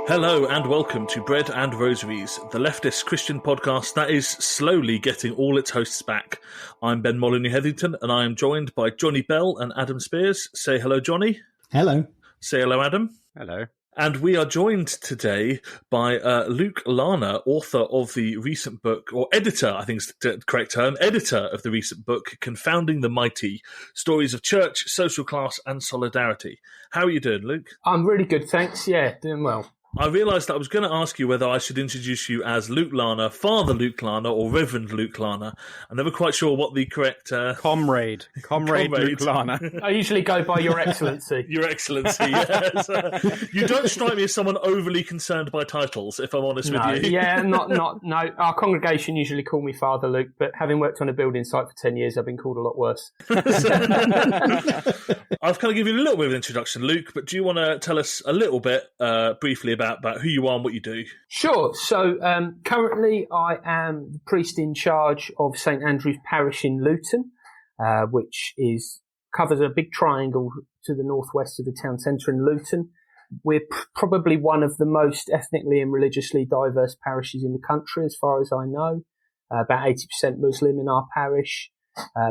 Hello and welcome to Bread and Rosaries, the leftist Christian podcast that is slowly getting all its hosts back. I'm Ben Molyneux-Heathington and I am joined by Johnny Bell and Adam Spears. Say hello, Johnny. Hello. Say hello, Adam. Hello. And we are joined today by Luke Larner, author of the recent book, or editor, I think is the correct term, editor of the recent book, Confounding the Mighty, Stories of Church, Social Class and Solidarity. How are you doing, Luke? I'm really good, thanks. Yeah, doing well. I realised that I was going to ask you whether I should introduce you as Luke Larner, Father Luke Larner, or Reverend Luke Larner. I'm never quite sure what the correct... Comrade Luke Larner. I usually go by Your Excellency. Your Excellency, yes. You don't strike me as someone overly concerned by titles, if I'm honest with you. Yeah, no. Our congregation usually call me Father Luke, but having worked on a building site for 10 years, I've been called a lot worse. I've kind of given you a little bit of an introduction, Luke, but do you want to tell us a little bit, briefly, about who you are and what you do? Sure. So currently I am the priest in charge of St Andrew's Parish in Luton, which covers a big triangle to the northwest of the town centre in Luton. We're probably one of the most ethnically and religiously diverse parishes in the country, as far as I know. About 80% Muslim in our parish,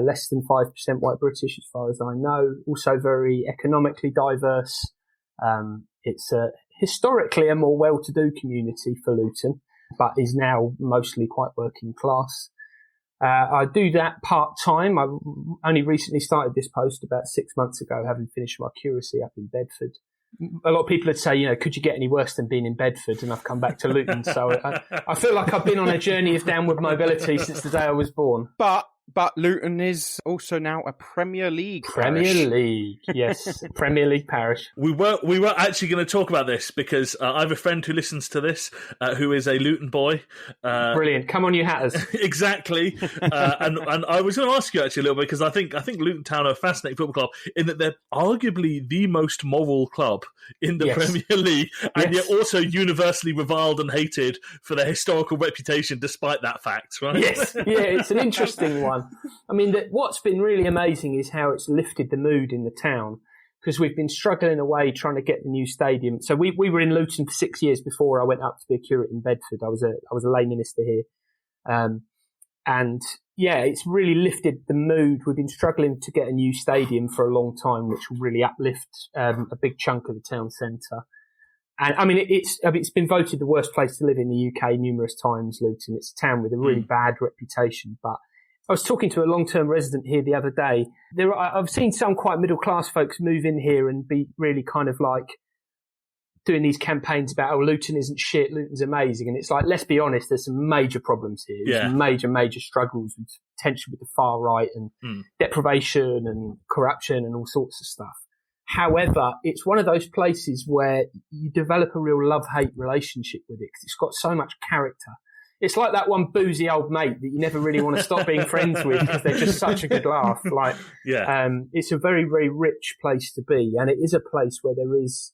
less than 5% white British, as far as I know. Also very economically diverse. It's historically a more well-to-do community for Luton, but is now mostly quite working class. I do that part-time. I only recently started this post about 6 months ago, having finished my curacy up in Bedford. A lot of people would say, could you get any worse than being in Bedford? And I've come back to Luton. So I feel like I've been on a journey of downward mobility since the day I was born. But Luton is also now a Premier League Premier League, yes. Premier League parish. We were actually going to talk about this because I have a friend who listens to this who is a Luton boy. Brilliant. Come on, you Hatters. Exactly. And I was going to ask you actually a little bit because I think Luton Town are a fascinating football club in that they're arguably the most moral club in the Premier League and yet also universally reviled and hated for their historical reputation despite that fact, right? Yes. Yeah, it's an interesting one. I mean, what's been really amazing is how it's lifted the mood in the town because we've been struggling away trying to get the new stadium. So we were in Luton for 6 years before I went up to be a curate in Bedford. I was a lay minister here. And yeah, it's really lifted the mood. We've been struggling to get a new stadium for a long time, which will really uplift a big chunk of the town centre. And I mean, it's been voted the worst place to live in the UK numerous times, Luton. It's a town with a really bad reputation, but I was talking to a long-term resident here the other day. I've seen some quite middle-class folks move in here and be really kind of like doing these campaigns about, oh, Luton isn't shit, Luton's amazing. And it's like, let's be honest, there's some major problems here. There's some major struggles with tension with the far right and deprivation and corruption and all sorts of stuff. However, it's one of those places where you develop a real love-hate relationship with it because it's got so much character. It's like that one boozy old mate that you never really want to stop being friends with because they're just such a good laugh. It's a very, very rich place to be. And it is a place where there is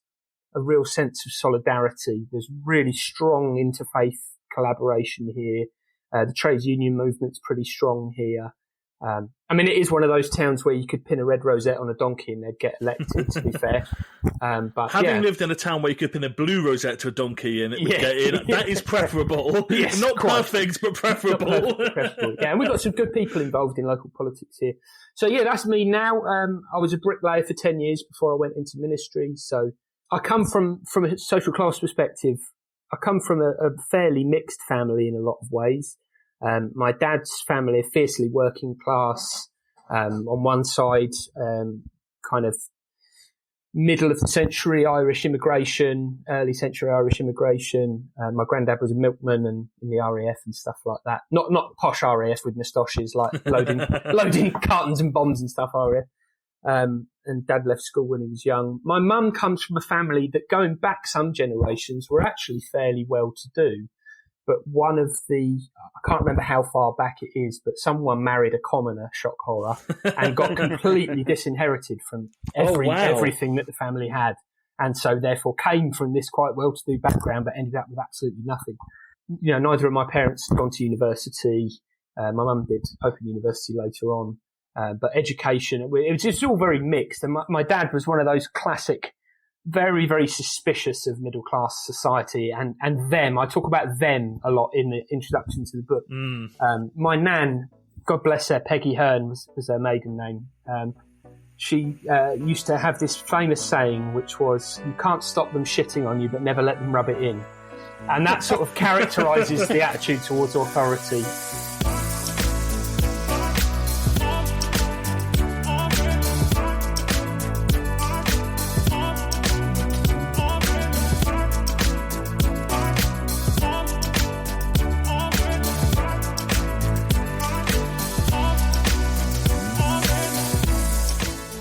a real sense of solidarity. There's really strong interfaith collaboration here. The trades union movement's pretty strong here. I mean, it is one of those towns where you could pin a red rosette on a donkey and they'd get elected, to be fair. But having lived in a town where you could pin a blue rosette to a donkey and it would get in, that is preferable. Yes, not perfect, but preferable. Preferable. Yeah, and we've got some good people involved in local politics here. So yeah, that's me now. I was a bricklayer for 10 years before I went into ministry. So I come from a social class perspective. I come from a fairly mixed family in a lot of ways. My dad's family are fiercely working class. On one side, kind of middle of the century Irish immigration, early century Irish immigration. My granddad was a milkman and in the RAF and stuff like that. Not posh RAF with moustaches, like loading cartons and bombs and stuff RAF. And dad left school when he was young. My mum comes from a family that, going back some generations, were actually fairly well to do. But one of I can't remember how far back it is, but someone married a commoner, shock horror, and got completely disinherited from everything that the family had. And so therefore came from this quite well-to-do background, but ended up with absolutely nothing. Neither of my parents had gone to university. My mum did Open University later on. But education, it was just all very mixed. And my dad was one of those classic very, very suspicious of middle class society and them. I talk about them a lot in the introduction to the book. My nan, God bless her, Peggy Hearn was her maiden name. She used to have this famous saying, which was, "You can't stop them shitting on you, but never let them rub it in." And that sort of characterises the attitude towards authority.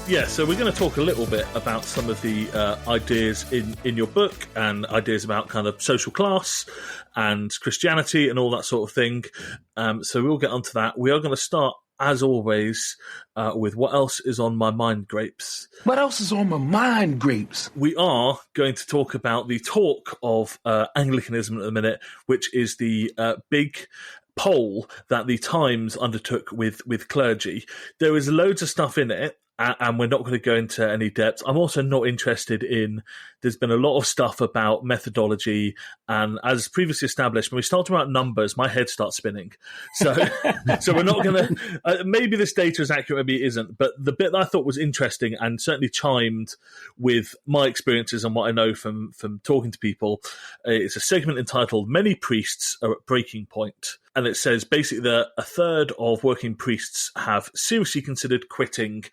Yeah, so we're going to talk a little bit about some of the ideas in your book and ideas about kind of social class and Christianity and all that sort of thing. So we'll get onto that. We are going to start, as always, with what else is on my mind, Grapes. What else is on my mind, Grapes? We are going to talk about the talk of Anglicanism at the minute, which is the big poll that the Times undertook with clergy. There is loads of stuff in it, and we're not going to go into any depth. I'm also not interested in, there's been a lot of stuff about methodology, and as previously established, when we start talking about numbers, my head starts spinning. So we're not going to, maybe this data is accurate, maybe it isn't, but the bit that I thought was interesting and certainly chimed with my experiences and what I know from talking to people, it's a segment entitled "Many Priests Are at Breaking Point." And it says basically that a third of working priests have seriously considered quitting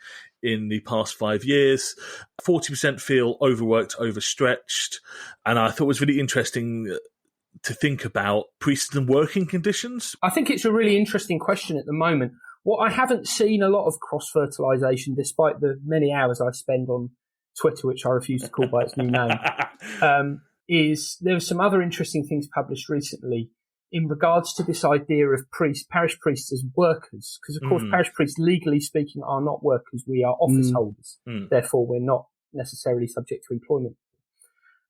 in the past 5 years. 40% feel overworked, overstretched. And I thought it was really interesting to think about priests and working conditions. I think it's a really interesting question at the moment. What I haven't seen a lot of cross-fertilisation, despite the many hours I spend on Twitter, which I refuse to call by its new name, is there were some other interesting things published recently in regards to this idea of parish priests as workers, because of course parish priests, legally speaking, are not workers. We are office holders. Therefore, we're not necessarily subject to employment.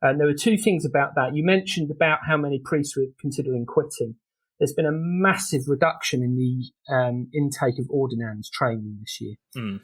And there were two things about that. You mentioned about how many priests were considering quitting. There's been a massive reduction in the intake of ordinands training this year.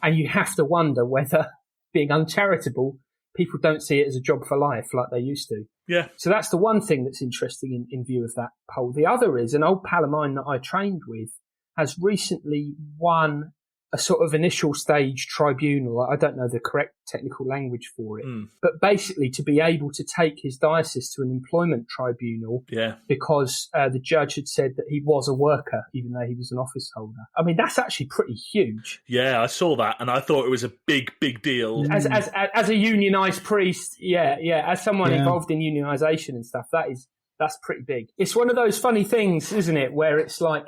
And you have to wonder whether, being uncharitable, people don't see it as a job for life like they used to. Yeah. So that's the one thing that's interesting in view of that poll. The other is an old pal of mine that I trained with has recently won a sort of initial stage tribunal. I don't know the correct technical language for it, but basically to be able to take his diocese to an employment tribunal because the judge had said that he was a worker, even though he was an office holder. I mean, that's actually pretty huge. Yeah, I saw that, and I thought it was a big deal. As a unionised priest, as someone involved in unionisation and stuff, that's pretty big. It's one of those funny things, isn't it, where it's like,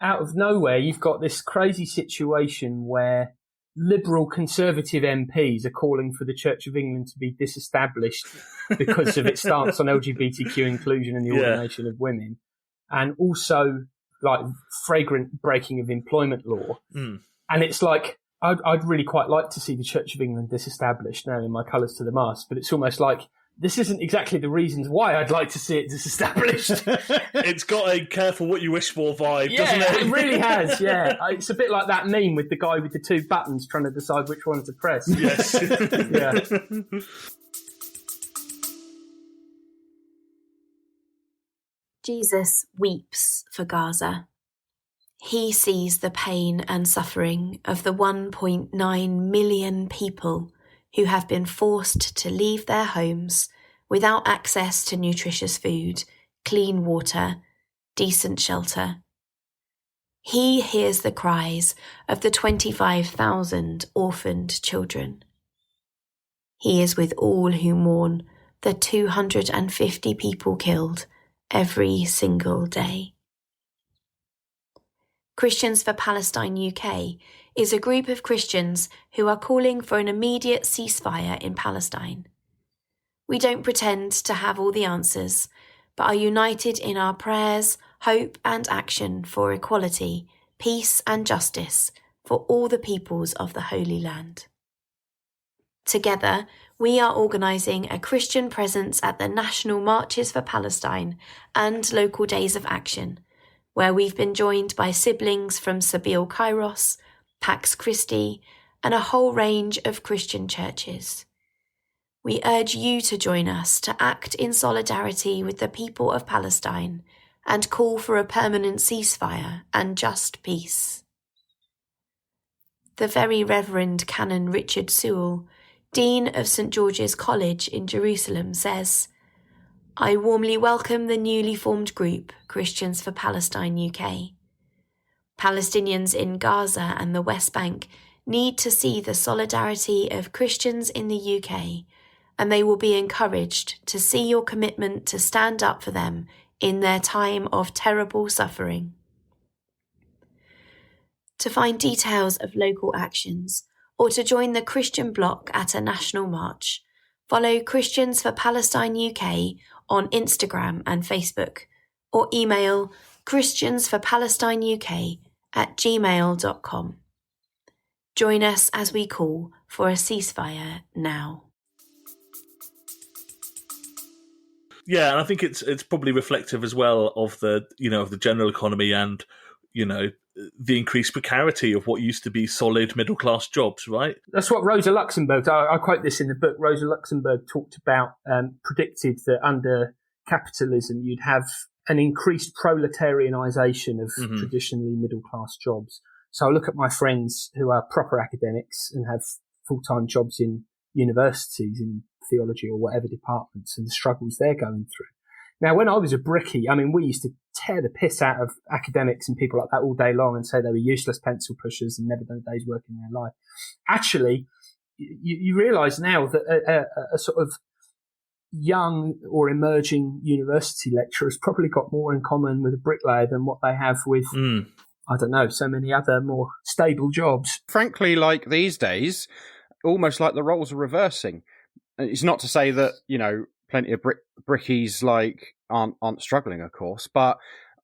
out of nowhere, you've got this crazy situation where liberal conservative MPs are calling for the Church of England to be disestablished because of its stance on LGBTQ inclusion and the ordination of women, and also like flagrant breaking of employment law. And it's like, I'd really quite like to see the Church of England disestablished now in my colours to the mast, but it's almost like, this isn't exactly the reasons why I'd like to see it disestablished. It's got a careful what you wish for vibe, doesn't it? It really has, yeah. It's a bit like that meme with the guy with the two buttons trying to decide which one to press. Yes. Yeah. Jesus weeps for Gaza. He sees the pain and suffering of the 1.9 million people who have been forced to leave their homes without access to nutritious food, clean water, decent shelter. He hears the cries of the 25,000 orphaned children. He is with all who mourn the 250 people killed every single day. Christians for Palestine UK is a group of Christians who are calling for an immediate ceasefire in Palestine. We don't pretend to have all the answers, but are united in our prayers, hope and action for equality, peace and justice for all the peoples of the Holy Land. Together, we are organising a Christian presence at the National Marches for Palestine and local days of action, where we've been joined by siblings from Sabeel Kairos, Pax Christi, and a whole range of Christian churches. we urge you to join us to act in solidarity with the people of Palestine and call for a permanent ceasefire and just peace. The Very Reverend Canon Richard Sewell, Dean of St George's College in Jerusalem, says, I warmly welcome the newly formed group Christians for Palestine UK. Palestinians in Gaza and the West Bank need to see the solidarity of Christians in the UK, and they will be encouraged to see your commitment to stand up for them in their time of terrible suffering. To find details of local actions or to join the Christian bloc at a national march, follow Christians for Palestine UK on Instagram and Facebook, or email christiansforpalestineuk@gmail.com. Join us as we call for a ceasefire now. Yeah, and I think it's probably reflective as well of the of the general economy and the increased precarity of what used to be solid middle class jobs, right? That's what Rosa Luxemburg, I quote this in the book, Rosa Luxemburg talked about, predicted that under capitalism you'd have an increased proletarianisation of traditionally middle class jobs. So I look at my friends who are proper academics and have full-time jobs in universities in theology or whatever departments and the struggles they're going through. Now, when I was a brickie, I mean, we used to tear the piss out of academics and people like that all day long and say they were useless pencil pushers and never done a day's work in their life. Actually, you realise now that a sort of young or emerging university lecturer has probably got more in common with a bricklayer than what they have with, I don't know, so many other more stable jobs. Frankly, like these days, almost like the roles are reversing. It's not to say that, plenty of brickies aren't struggling, of course, but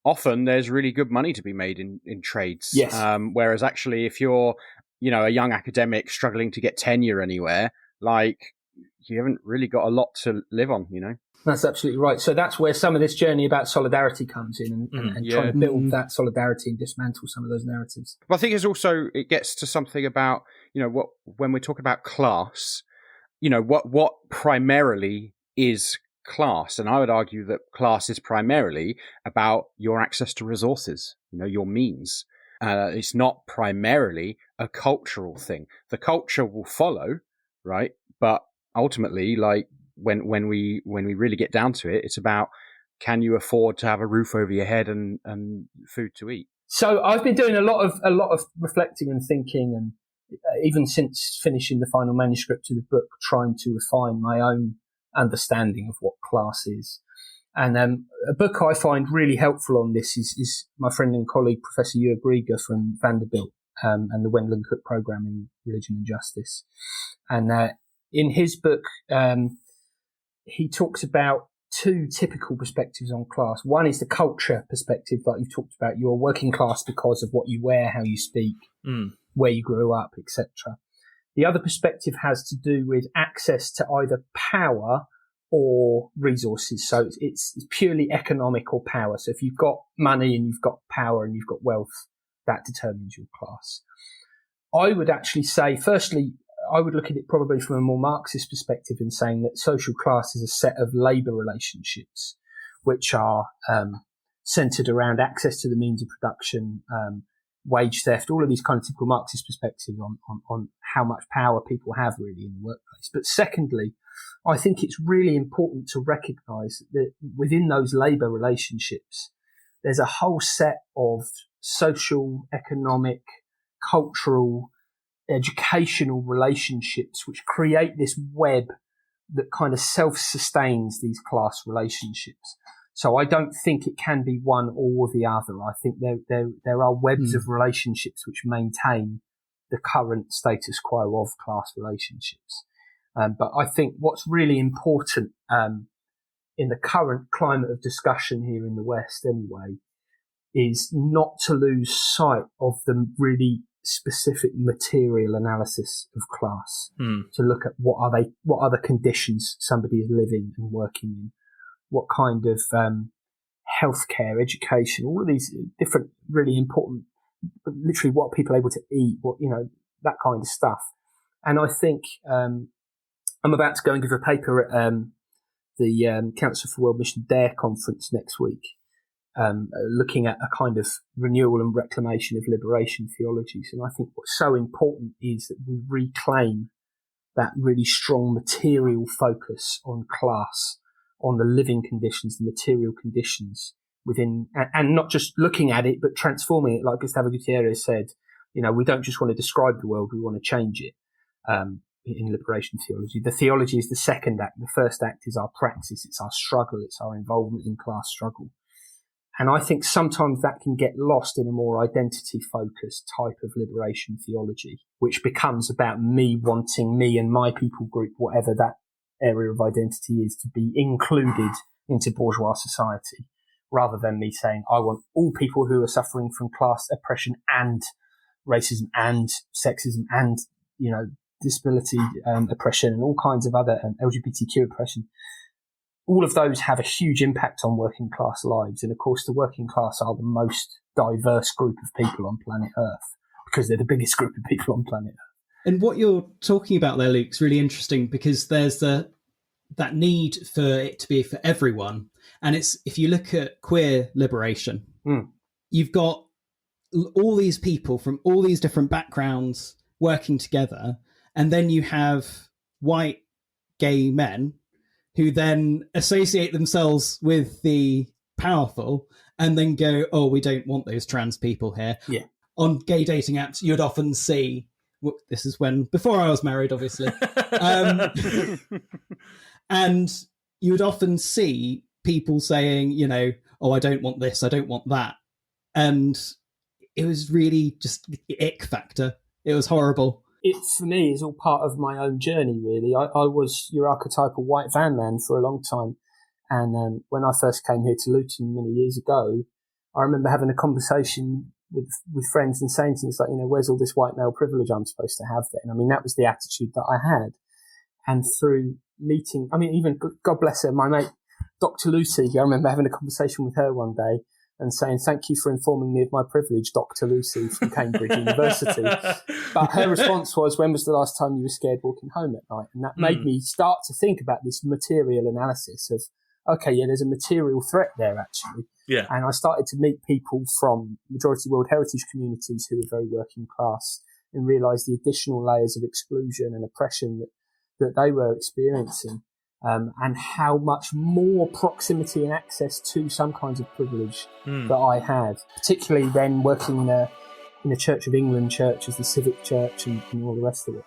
often there's really good money to be made in trades. Yes. Whereas actually, if you're, a young academic struggling to get tenure anywhere, you haven't really got a lot to live on, That's absolutely right. So that's where some of this journey about solidarity comes in and trying to build that solidarity and dismantle some of those narratives. But I think it gets to something about, when we talk about class, what primarily is class. And I would argue that class is primarily about your access to resources, your means. It's not primarily a cultural thing. The culture will follow, right? But ultimately, when we really get down to it, it's about, can you afford to have a roof over your head and food to eat? So I've been doing a lot of reflecting and thinking, and even since finishing the final manuscript of the book, trying to refine my own understanding of what class is. And a book I find really helpful on this is my friend and colleague, Professor Jörg Rieger from Vanderbilt and the Wendell and Cook program in Religion and Justice. And in his book, he talks about two typical perspectives on class. One is the culture perspective, like you've talked about. You're working class because of what you wear, how you speak, where you grew up, etc. The other perspective has to do with access to either power or resources. So it's purely economic or power. So if you've got money and you've got power and you've got wealth, that determines your class. I would actually say, firstly, I would look at it probably from a more Marxist perspective in saying that social class is a set of labour relationships which are centred around access to the means of production, wage theft, all of these kind of typical Marxist perspectives on how much power people have really in the workplace. But secondly, I think it's really important to recognise that within those labour relationships, there's a whole set of social, economic, cultural, educational relationships which create this web that kind of self-sustains these class relationships. So I don't think it can be one or the other. I think there are webs of relationships which maintain the current status quo of class relationships. But I think what's really important in the current climate of discussion here in the West anyway is not to lose sight of the really specific material analysis of class, to look at what are the conditions somebody is living and working in, what kind of healthcare, education, all of these different really important, literally what people are able to eat, what, that kind of stuff. And I think I'm about to go and give a paper at the Council for World Mission DARE conference next week, looking at a kind of renewal and reclamation of liberation theologies. And I think what's so important is that we reclaim that really strong material focus on class, on the living conditions, the material conditions within, and not just looking at it, but transforming it. Like Gustavo Gutierrez said, we don't just want to describe the world, we want to change it. In liberation theology, the theology is the second act. The first act is our praxis. It's our struggle. It's our involvement in class struggle. And I think sometimes that can get lost in a more identity-focused type of liberation theology, which becomes about me wanting me and my people group, whatever that area of identity is, to be included into bourgeois society, rather than me saying, I want all people who are suffering from class oppression and racism and sexism and, disability oppression and all kinds of other LGBTQ oppression. All of those have a huge impact on working class lives. And of course, the working class are the most diverse group of people on planet Earth because they're the biggest group of people on planet Earth. And what you're talking about there, Luke, is really interesting because there's that need for it to be for everyone. And it's, if you look at queer liberation, you've got all these people from all these different backgrounds working together. And then you have white gay men who then associate themselves with the powerful and then go, oh, we don't want those trans people here. Yeah. On gay dating apps, you'd often see, this is before I was married, obviously. And you would often see people saying, oh, I don't want this, I don't want that. And it was really just the ick factor. It was horrible. It, for me, is all part of my own journey, really. I was your archetypal white van man for a long time. And when I first came here to Luton many years ago, I remember having a conversation with friends and saying things like, where's all this white male privilege I'm supposed to have then? I mean, that was the attitude that I had. And through meeting, even, God bless her, my mate, Dr. Lucy, I remember having a conversation with her one day and saying, thank you for informing me of my privilege, Dr. Lucy from Cambridge University. But her response was, when was the last time you were scared walking home at night? And that made me start to think about this material analysis of, okay, yeah, there's a material threat there, actually. Yeah. And I started to meet people from majority World Heritage communities who were very working class and realised the additional layers of exclusion and oppression that they were experiencing. And how much more proximity and access to some kinds of privilege that I had, particularly then working in a Church of England church as the civic church and all the rest of it.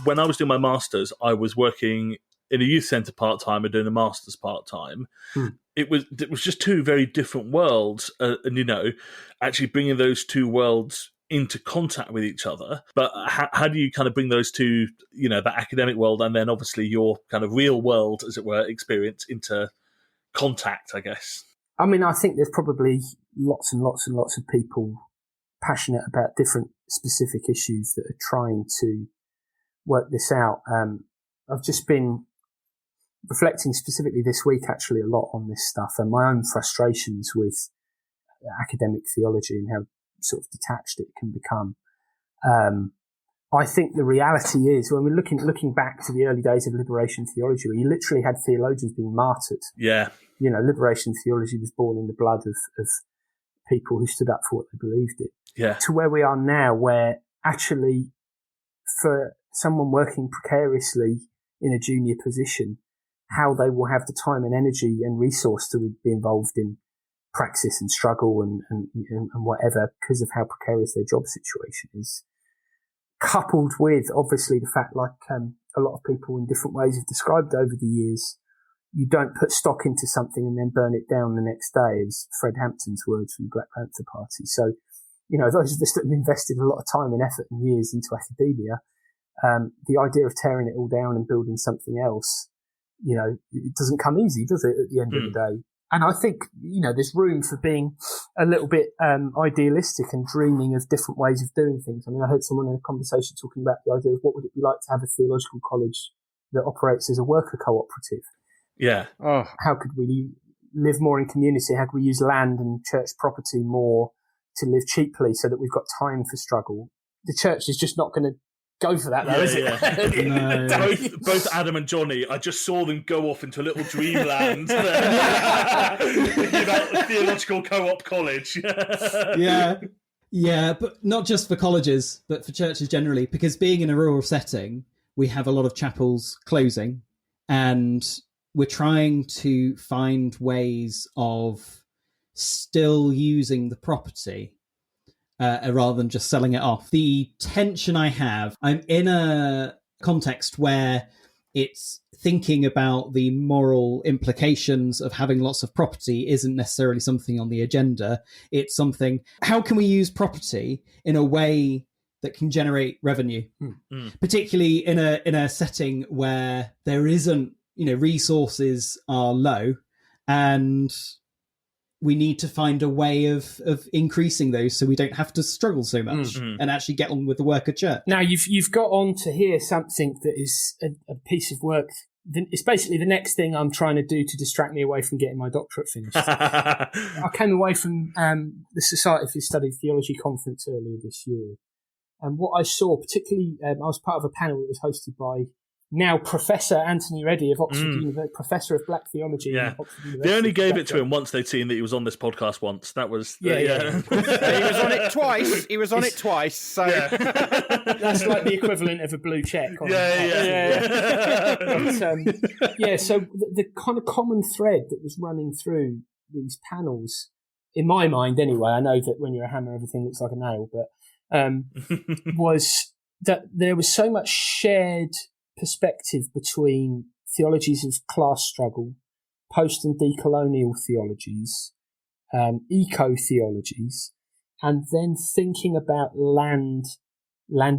When I was doing my master's, I was working in a youth centre part-time and doing a master's part-time. It was just two very different worlds, and actually bringing those two worlds into contact with each other. But how do you kind of bring those two, that academic world and then obviously your kind of real world, as it were, experience into contact, I guess? I think there's probably lots and lots and lots of people passionate about different specific issues that are trying to work this out. I've just been reflecting specifically this week actually a lot on this stuff and my own frustrations with academic theology and how sort of detached it can become. I think the reality is when we're looking back to the early days of liberation theology, where you literally had theologians being martyred. Yeah. Liberation theology was born in the blood of people who stood up for what they believed in. Yeah. To where we are now, where actually for someone working precariously in a junior position, how they will have the time and energy and resource to be involved in praxis and struggle and whatever because of how precarious their job situation is, coupled with obviously the fact, like a lot of people in different ways have described over the years, you don't put stock into something and then burn it down the next day. It was Fred Hampton's words from the Black Panther Party. So, those of us that have invested a lot of time and effort and years into academia, The idea of tearing it all down and building something else, it doesn't come easy, does it, at the end of the day? And I think, there's room for being a little bit idealistic and dreaming of different ways of doing things. I mean, I heard someone in a conversation talking about the idea of what would it be like to have a theological college that operates as a worker cooperative. Yeah. Oh. How could we live more in community? How could we use land and church property more to live cheaply so that we've got time for struggle? The church is just not going to go for that, though, is it? No. Both Adam and Johnny, I just saw them go off into a little dreamland. Thinking about theological co-op college. Yeah, but not just for colleges, but for churches generally, because being in a rural setting, we have a lot of chapels closing, and we're trying to find ways of still using the property rather than just selling it off. The tension I have, I'm in a context where it's thinking about the moral implications of having lots of property isn't necessarily something on the agenda. It's something, how can we use property in a way that can generate revenue, particularly in a setting where there isn't, resources are low, and we need to find a way of increasing those so we don't have to struggle so much and actually get on with the work of church. Now, you've got on to hear something that is a piece of work. It's basically the next thing I'm trying to do to distract me away from getting my doctorate finished. I came away from the Society for the Study of Theology conference earlier this year. And what I saw, particularly, I was part of a panel that was hosted by now Professor Anthony Reddy of Oxford University, Professor of Black Theology at Oxford University. They only gave it to him once they'd seen that he was on this podcast once. That was... He was on it twice. He was on it twice. So that's like the equivalent of a blue check. So the kind of common thread that was running through these panels, in my mind anyway, I know that when you're a hammer, everything looks like a nail, but was that there was so much shared perspective between theologies of class struggle, post and decolonial theologies, eco-theologies, and then thinking about land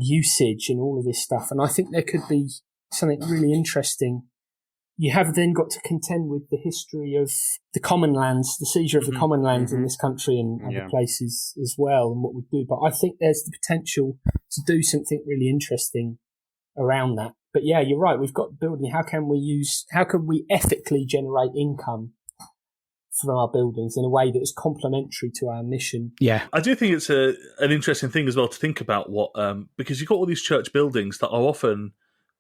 usage and all of this stuff. And I think there could be something really interesting. You have then got to contend with the history of the common lands, the seizure of the common lands in this country and other places as well, and what we do. But I think there's the potential to do something really interesting around that. But yeah, you're right. We've got building. How can we ethically generate income from our buildings in a way that is complementary to our mission? Yeah, I do think it's an interesting thing as well to think about because you've got all these church buildings that are often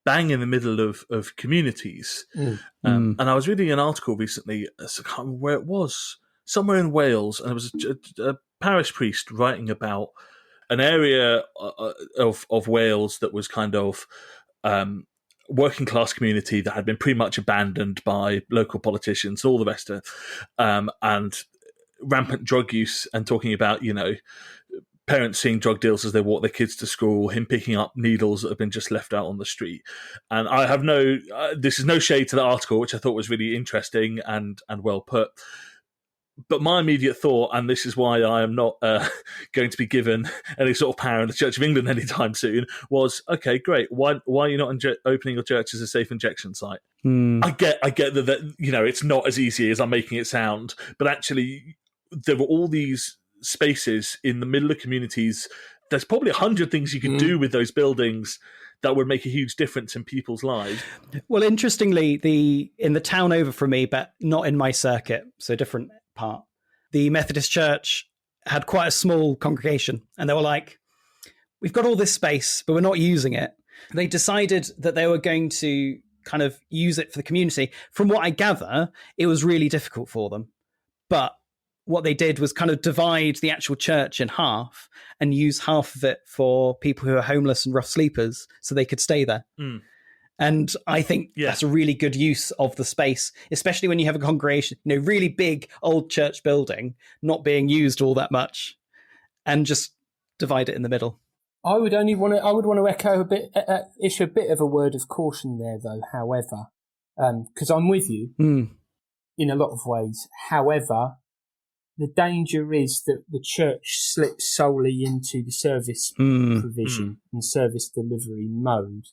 bang in the middle of communities. And I was reading an article recently, I can't remember where it was, somewhere in Wales, and it was a parish priest writing about an area of Wales that was kind of working class community that had been pretty much abandoned by local politicians, all the rest of it, and rampant drug use, and talking about, parents seeing drug deals as they walk their kids to school, him picking up needles that have been just left out on the street. And I have this is no shade to the article, which I thought was really interesting and well put. But my immediate thought, and this is why I am not going to be given any sort of power in the Church of England anytime soon, was, okay, great. Why are you not opening your church as a safe injection site? I get that it's not as easy as I'm making it sound, but actually there were all these spaces in the middle of communities. There's probably 100 things you could do with those buildings that would make a huge difference in people's lives. Well, interestingly, in the town over from me, but not in my circuit, so different part, the Methodist Church had quite a small congregation, and they were like, we've got all this space, but we're not using it. They decided that they were going to kind of use it for the community. From what I gather, it was really difficult for them. But what they did was kind of divide the actual church in half and use half of it for people who are homeless and rough sleepers so they could stay there. And I think that's a really good use of the space, especially when you have a congregation, really big old church building not being used all that much, and just divide it in the middle. I would want to echo issue a bit of a word of caution there, though. However, because I'm with you in a lot of ways. However, the danger is that the church slips solely into the service provision and service delivery mode.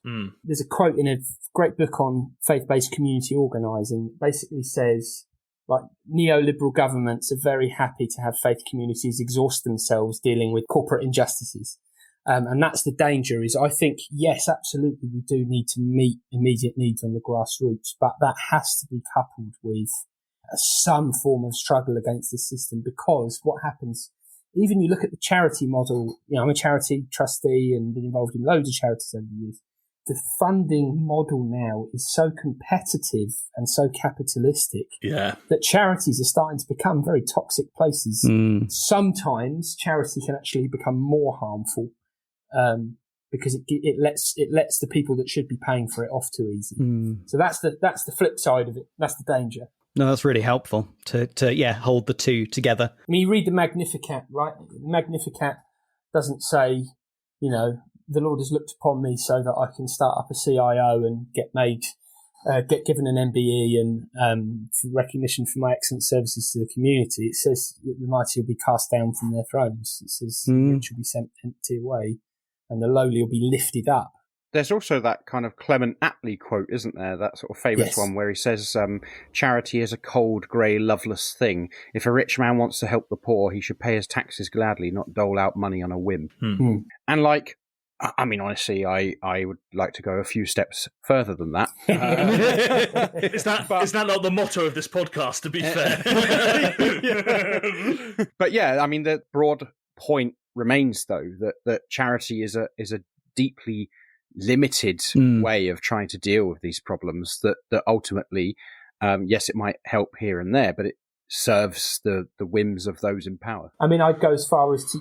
There's a quote in a great book on faith-based community organising that basically says, like, neoliberal governments are very happy to have faith communities exhaust themselves dealing with corporate injustices. And that's the danger. Is I think, yes, absolutely, we do need to meet immediate needs on the grassroots, but that has to be coupled with some form of struggle against the system, because what happens, even you look at the charity model, I'm a charity trustee and been involved in loads of charities over the years. The funding model now is so competitive and so capitalistic that charities are starting to become very toxic places. Sometimes charity can actually become more harmful because it lets the people that should be paying for it off too easy. So that's the flip side of it. That's the danger. No, that's really helpful to hold the two together. I mean, you read the Magnificat, right? The Magnificat doesn't say, the Lord has looked upon me so that I can start up a CIO and get given an MBE and for recognition for my excellent services to the community. It says that the mighty will be cast down from their thrones. It says the rich will be sent empty away and the lowly will be lifted up. There's also that kind of Clement Attlee quote, isn't there? That sort of famous one where he says, charity is a cold, grey, loveless thing. If a rich man wants to help the poor, he should pay his taxes gladly, not dole out money on a whim. And honestly, I would like to go a few steps further than that. Is that not the motto of this podcast, to be fair? But yeah, I mean, the broad point remains, though, that charity is a deeply limited way of trying to deal with these problems that ultimately, yes, it might help here and there, but it serves the whims of those in power. I mean, I'd go as far as to,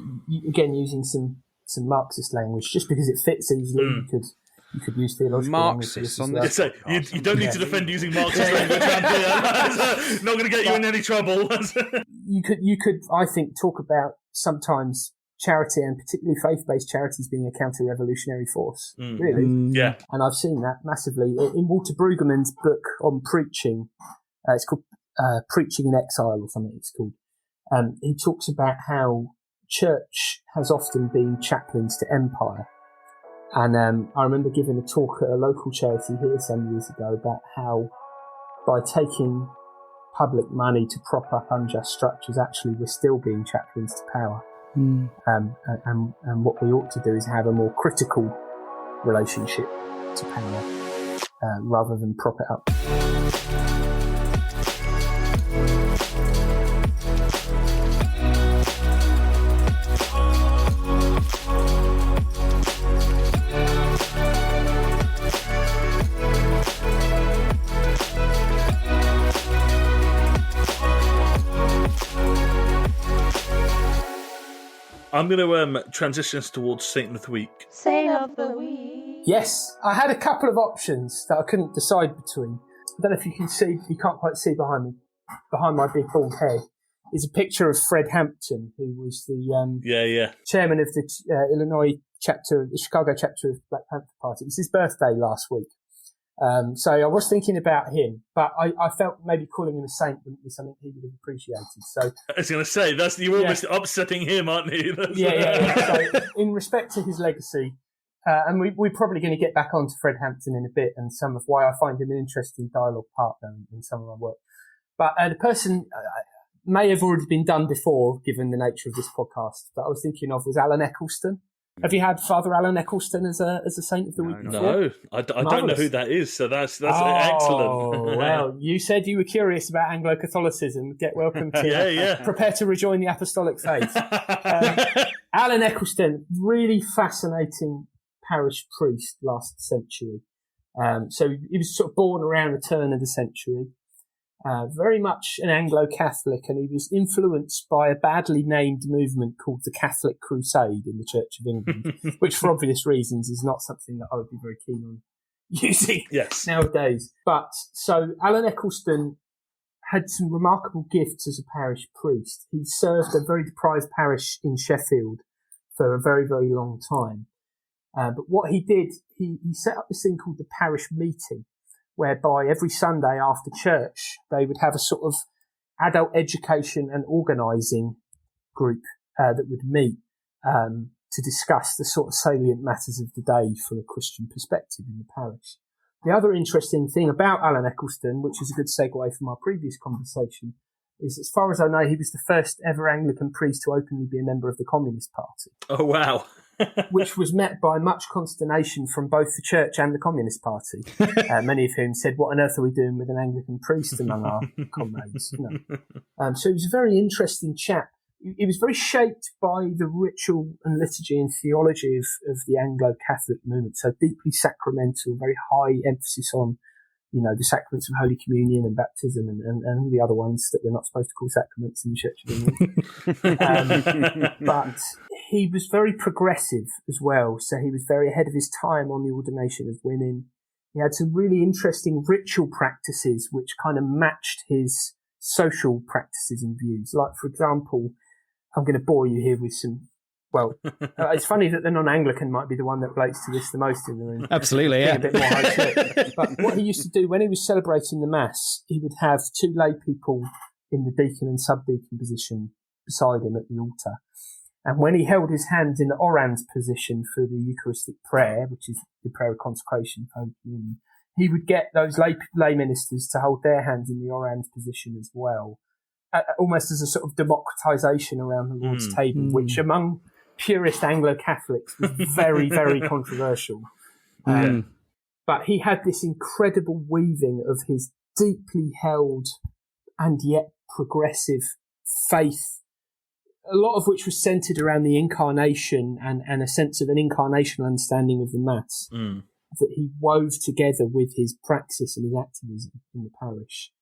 again, using some Marxist language, just because it fits easily, you could use theological Marxist on this. So you don't need to defend using Marxist language, Andy. Not going to get you in any trouble. You could, I think, talk about sometimes charity, and particularly faith-based charities, being a counter-revolutionary force, really. Yeah. And I've seen that massively. In Walter Brueggemann's book on preaching, it's called Preaching in Exile or something it's called, he talks about how church has often been chaplains to empire. And I remember giving a talk at a local charity here some years ago about how by taking public money to prop up unjust structures, actually we're still being chaplains to power. And what we ought to do is have a more critical relationship to power rather than prop it up. I'm going to transition us towards Saint of the Week. Saint of the Week. Yes, I had a couple of options that I couldn't decide between. I don't know if you can see, you can't quite see behind me, behind my big bald head, is a picture of Fred Hampton, who was the chairman of the the Chicago chapter of the Black Panther Party. It was his birthday last week. So I was thinking about him, but I felt maybe calling him a saint wouldn't be something he would have appreciated. So I was going to say, you're almost upsetting him, aren't you? So in respect to his legacy, and we're probably going to get back onto Fred Hampton in a bit and some of why I find him an interesting dialogue partner in some of my work. But the person may have already been done before, given the nature of this podcast, that I was thinking of was Alan Eccleston. Have you had Father Alan Eccleston as a saint of the week before? No, I don't know who that is, so that's excellent. Well, you said you were curious about Anglo-Catholicism. Get welcome to prepare to rejoin the apostolic faith. Alan Eccleston, really fascinating parish priest last century. So he was sort of born around the turn of the century. Very much an Anglo-Catholic, and he was influenced by a badly named movement called the Catholic Crusade in the Church of England, which for obvious reasons is not something that I would be very keen on using nowadays. But so Alan Eccleston had some remarkable gifts as a parish priest. He served a very deprived parish in Sheffield for a very, very long time. But what he did, he set up this thing called the parish meeting, whereby every Sunday after church, they would have a sort of adult education and organising group that would meet to discuss the sort of salient matters of the day from a Christian perspective in the parish. The other interesting thing about Alan Eccleston, which is a good segue from our previous conversation, is as far as I know, he was the first ever Anglican priest to openly be a member of the Communist Party. Oh, wow. Which was met by much consternation from both the Church and the Communist Party, many of whom said, what on earth are we doing with an Anglican priest among our comrades? You know? So he was a very interesting chap. He was very shaped by the ritual and liturgy and theology of the Anglo-Catholic movement, so deeply sacramental, very high emphasis on, you know, the sacraments of Holy Communion and baptism and all the other ones that we're not supposed to call sacraments in the Church of England. But he was very progressive as well, so he was very ahead of his time on the ordination of women. He had some really interesting ritual practices which kind of matched his social practices and views. Like, for example, I'm going to bore you here with some, well, it's funny that the non-Anglican might be the one that relates to this the most in the room. Absolutely, yeah. A bit more high. But what he used to do when he was celebrating the Mass, he would have two lay people in the deacon and subdeacon position beside him at the altar. And when he held his hands in the orans position for the Eucharistic prayer, which is the prayer of consecration for Holy Communion, he would get those lay ministers to hold their hands in the orans position as well, almost as a sort of democratization around the Lord's table, which among purist Anglo-Catholics was very, very controversial. But he had this incredible weaving of his deeply held and yet progressive faith, a lot of which was centered around the incarnation and a sense of an incarnational understanding of the Mass that he wove together with his praxis and his activism in the parish.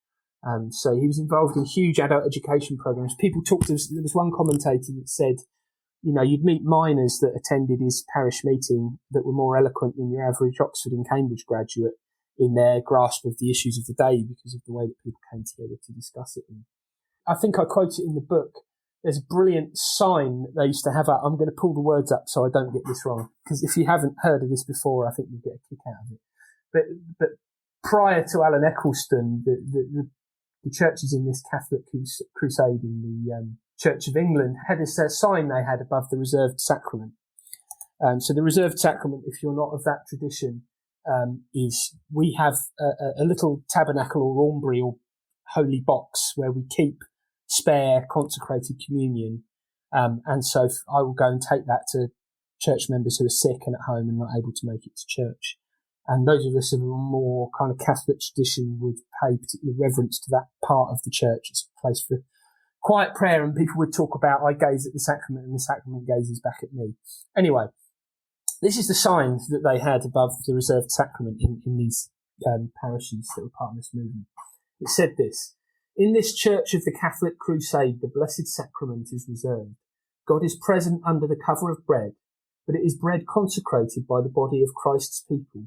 So he was involved in huge adult education programs. People talked to us, there was one commentator that said, you know, you'd meet miners that attended his parish meeting that were more eloquent than your average Oxford and Cambridge graduate in their grasp of the issues of the day because of the way that people came together to discuss it. And I think I quote it in the book. There's a brilliant sign that they used to have out. I'm going to pull the words up so I don't get this wrong, because if you haven't heard of this before, I think you'll get a kick out of it. But prior to Alan Eccleston, the churches in this Catholic crusade in the Church of England had this sign they had above the reserved sacrament. So the reserved sacrament, if you're not of that tradition, is we have a little tabernacle or aumbrey or holy box where we keep spare consecrated communion. And so I will go and take that to church members who are sick and at home and not able to make it to church. And those of us of a more kind of Catholic tradition would pay particular reverence to that part of the church. It's a place for quiet prayer, and people would talk about, I gaze at the sacrament and the sacrament gazes back at me. Anyway, this is the sign that they had above the reserved sacrament in these parishes that were part of this movement. It said this: in this church of the Catholic crusade, the blessed sacrament is reserved. God is present under the cover of bread, but it is bread consecrated by the body of Christ's people.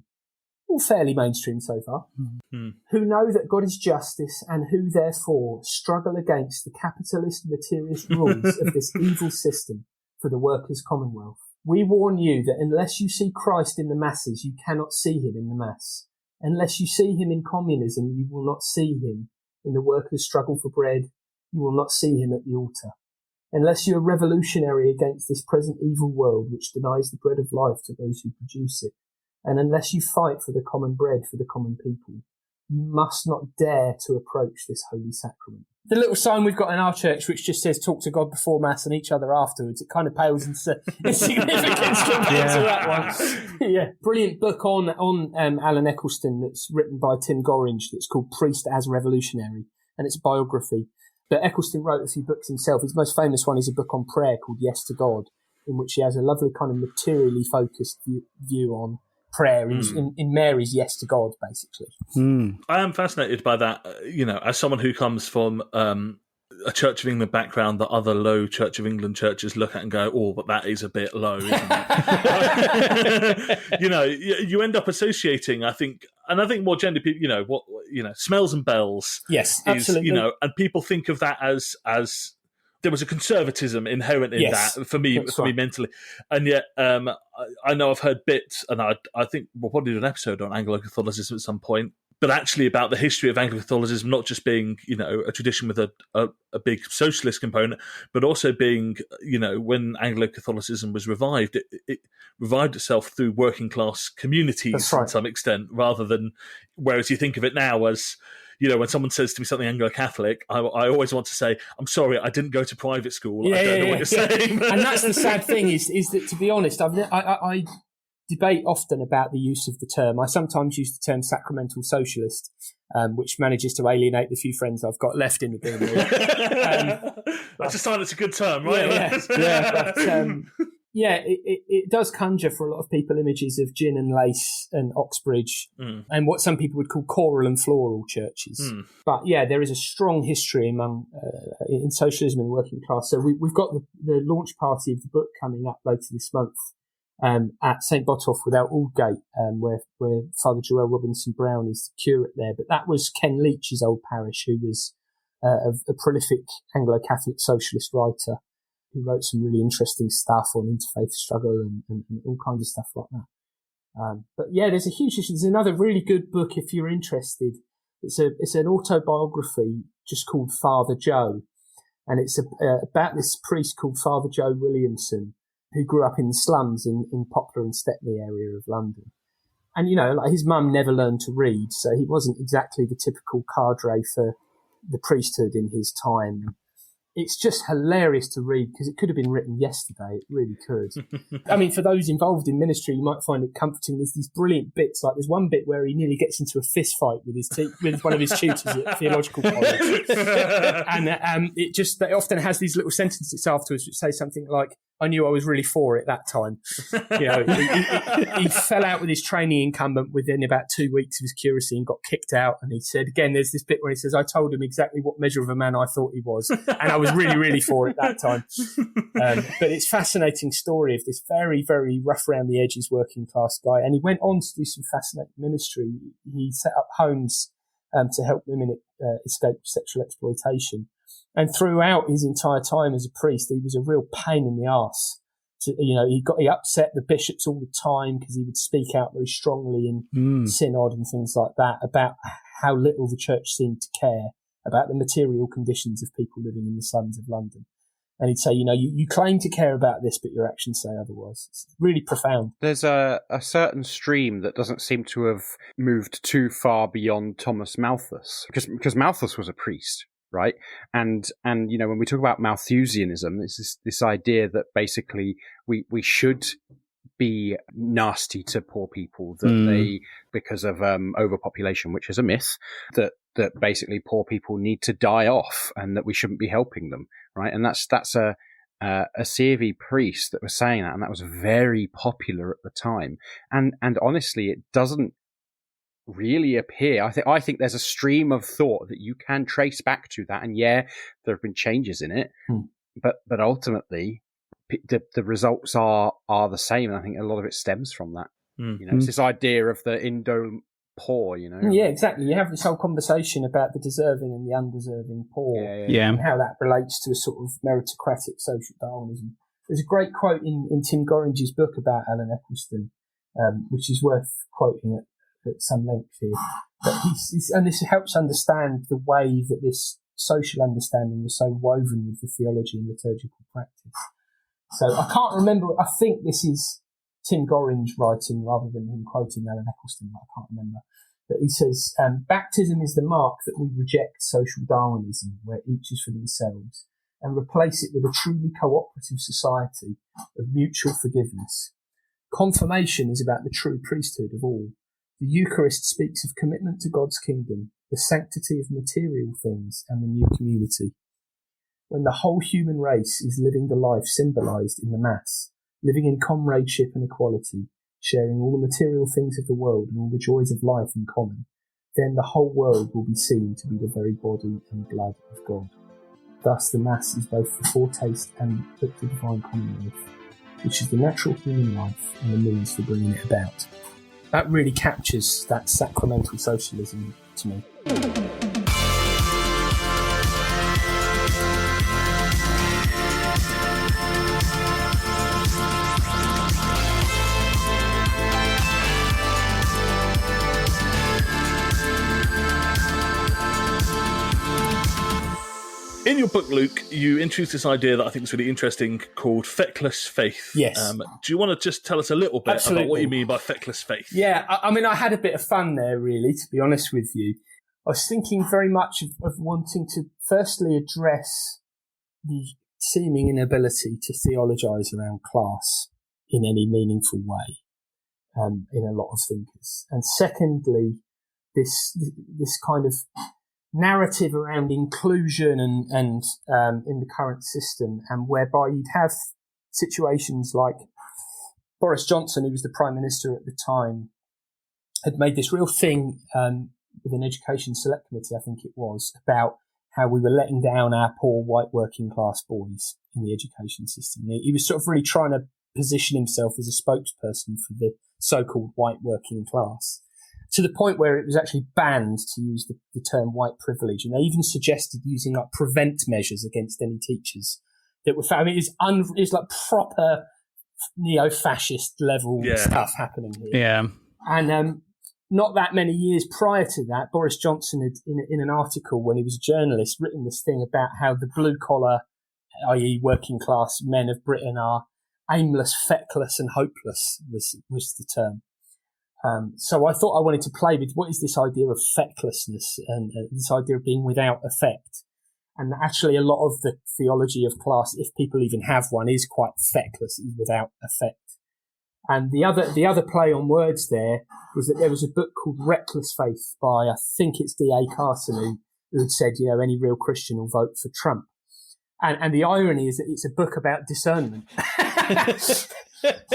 All fairly mainstream so far, who know that God is justice and who therefore struggle against the capitalist materialist rules of this evil system for the workers' commonwealth. We warn you that unless you see Christ in the masses, you cannot see him in the mass. Unless you see him in communism, you will not see him in the workers' struggle for bread. You will not see him at the altar. Unless you are revolutionary against this present evil world which denies the bread of life to those who produce it, and unless you fight for the common bread for the common people, you must not dare to approach this holy sacrament. The little sign we've got in our church which just says talk to God before Mass and each other afterwards, it kind of pales in significance compared to that one. Yeah, brilliant book on Alan Eccleston that's written by Tim Gorringe that's called Priest as Revolutionary, and it's a biography. But Eccleston wrote a few books himself. His most famous one is a book on prayer called Yes to God, in which he has a lovely kind of materially focused view on prayer in Mary's yes to God, basically. I am fascinated by that, as someone who comes from a Church of England background that other low Church of England churches look at and go, oh, but that is a bit low, isn't it? You end up associating, I think more generally, people, smells and bells. Yes, absolutely. And people think of that as there was a conservatism inherent in that for me mentally. And yet, I know I've heard bits, and I think we'll probably do an episode on Anglo-Catholicism at some point, but actually about the history of Anglo-Catholicism not just being, a tradition with a big socialist component, but also being, when Anglo-Catholicism was revived, it revived itself through working class communities to some extent, rather than, whereas you think of it now as, when someone says to me something Anglo-Catholic, I always want to say, I'm sorry, I didn't go to private school. I don't know what you're saying. And that's the sad thing is that, to be honest, I debate often about the use of the term. I sometimes use the term sacramental socialist, which manages to alienate the few friends I've got left in the Beamery. That's a sign it's a good term, right? It does conjure for a lot of people images of gin and lace and Oxbridge and what some people would call choral and floral churches. But there is a strong history among in socialism and working class. So we've got the launch party of the book coming up later this month. At St. Botolph without Aldgate, where Father Jarrell Robinson Brown is the curate there. But that was Ken Leach's old parish, who was a prolific Anglo-Catholic socialist writer who wrote some really interesting stuff on interfaith struggle and all kinds of stuff like that. There's another really good book if you're interested. It's an autobiography just called Father Joe, and it's about this priest called Father Joe Williamson, who grew up in the slums in Poplar and Stepney area of London. And, his mum never learned to read, so he wasn't exactly the typical cadre for the priesthood in his time. It's just hilarious to read because it could have been written yesterday. It really could. I mean, for those involved in ministry, you might find it comforting. There's these brilliant bits. Like there's one bit where he nearly gets into a fist fight with one of his tutors at theological college. And it often has these little sentences afterwards which say something like, I knew I was really for it that time. He fell out with his trainee incumbent within about 2 weeks of his curacy and got kicked out. And he said, again, there's this bit where he says, I told him exactly what measure of a man I thought he was. And I was really, really for it that time. But it's a fascinating story of this very, very rough around the edges working class guy. And he went on to do some fascinating ministry. He set up homes to help women escape sexual exploitation. And throughout his entire time as a priest, he was a real pain in the arse. He upset the bishops all the time because he would speak out very strongly in synod and things like that about how little the church seemed to care about the material conditions of people living in the slums of London. And he'd say, you claim to care about this, but your actions say otherwise. It's really profound. There's a certain stream that doesn't seem to have moved too far beyond Thomas Malthus, because Malthus was a priest. Right. And, when we talk about Malthusianism, it's this idea that basically we should be nasty to poor people, that they, because of overpopulation, which is a myth, that basically poor people need to die off and that we shouldn't be helping them. Right. And that's a CAV priest that was saying that, and that was very popular at the time. And honestly, it doesn't really appear. I think there's a stream of thought that you can trace back to that, and there have been changes in it, but ultimately the results are the same, and I think a lot of it stems from that. It's this idea of the Indo-poor. Yeah, exactly. You have this whole conversation about the deserving and the undeserving poor, and how that relates to a sort of meritocratic social Darwinism. There's a great quote in Tim Gorringe's book about Alan Eccleston, which is worth quoting at some length here. But and this helps understand the way that this social understanding was so woven with the theology and liturgical practice. So I can't remember. I think this is Tim Gorringe writing rather than him quoting Alan Eccleston. I can't remember. But he says, baptism is the mark that we reject social Darwinism, where each is for themselves, and replace it with a truly cooperative society of mutual forgiveness. Confirmation is about the true priesthood of all. The Eucharist speaks of commitment to God's kingdom, the sanctity of material things, and the new community. When the whole human race is living the life symbolised in the Mass, living in comradeship and equality, sharing all the material things of the world and all the joys of life in common, then the whole world will be seen to be the very body and blood of God. Thus the Mass is both the foretaste and the divine commonwealth, which is the natural human life and the means for bringing it about. That really captures that sacramental socialism to me. In your book, Luke, you introduced this idea that I think is really interesting called feckless faith. Yes. Do you want to just tell us a little bit about what you mean by feckless faith? Yeah, I mean, I had a bit of fun there, really, to be honest with you. I was thinking very much of wanting to firstly address the seeming inability to theologise around class in any meaningful way in a lot of thinkers. And secondly, this kind of narrative around inclusion and in the current system, and whereby you'd have situations like Boris Johnson, who was the Prime Minister at the time, had made this real thing with an Education Select Committee, I think it was, about how we were letting down our poor white working class boys in the education system. And he was sort of really trying to position himself as a spokesperson for the so-called white working class, to the point where it was actually banned to use the term white privilege. And they even suggested using like prevent measures against any teachers that were found. I mean, it's like proper neo-fascist level stuff happening here. Yeah. And not that many years prior to that, Boris Johnson had, in an article when he was a journalist, written this thing about how the blue-collar, i.e. working class men of Britain, are aimless, feckless and hopeless was the term. So I thought I wanted to play with what is this idea of fecklessness and this idea of being without effect. And actually a lot of the theology of class, if people even have one, is quite feckless, is without effect. And the other play on words there was that there was a book called Reckless Faith by, I think it's D.A. Carson, who had said, any real Christian will vote for Trump. And the irony is that it's a book about discernment.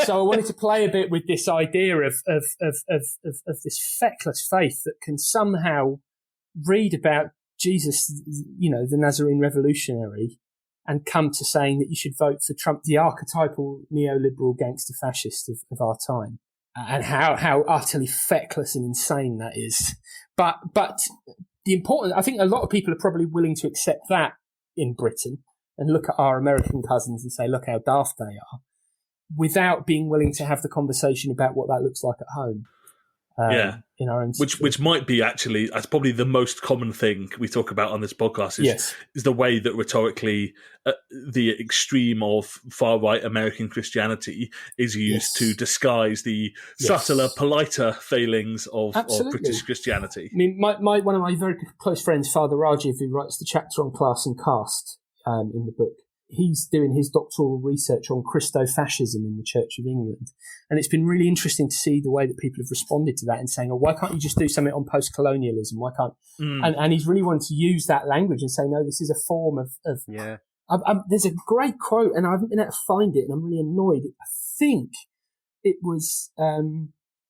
So I wanted to play a bit with this idea of this feckless faith that can somehow read about Jesus, the Nazarene revolutionary, and come to saying that you should vote for Trump, the archetypal neoliberal gangster fascist of our time, and how utterly feckless and insane that is. But I think a lot of people are probably willing to accept that in Britain and look at our American cousins and say, look how daft they are, without being willing to have the conversation about what that looks like at home. In our own which might be actually, that's probably the most common thing we talk about on this podcast is the way that rhetorically the extreme of far right American Christianity is used to disguise the subtler, politer failings of British Christianity. I mean, one of my very close friends, Father Rajiv, who writes the chapter on class and caste in the book, he's doing his doctoral research on Christo-fascism in the Church of England. And it's been really interesting to see the way that people have responded to that and saying, why can't you just do something on post-colonialism? Why can't... And he's really wanted to use that language and say, no, this is a form of... there's a great quote, and I haven't been able to find it, and I'm really annoyed. I think it was,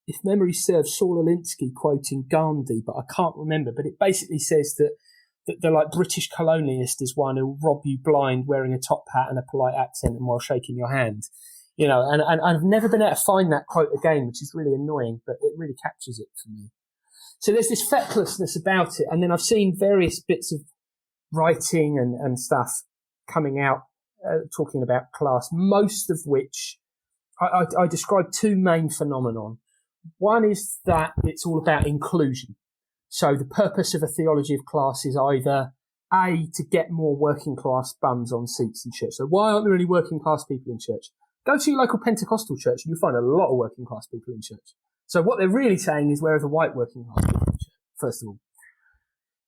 if memory serves, Saul Alinsky quoting Gandhi, but I can't remember. But it basically says that the like British colonialist is one who'll rob you blind wearing a top hat and a polite accent and while shaking your hand. And I've never been able to find that quote again, which is really annoying, but it really captures it for me. So there's this fecklessness about it. And then I've seen various bits of writing and stuff coming out talking about class, most of which I describe two main phenomenon. One is that it's all about inclusion. So the purpose of a theology of class is either A, to get more working class bums on seats in church. So why aren't there any working class people in church? Go to your local Pentecostal church and you'll find a lot of working class people in church. So what they're really saying is, where are the white working class people in church, first of all?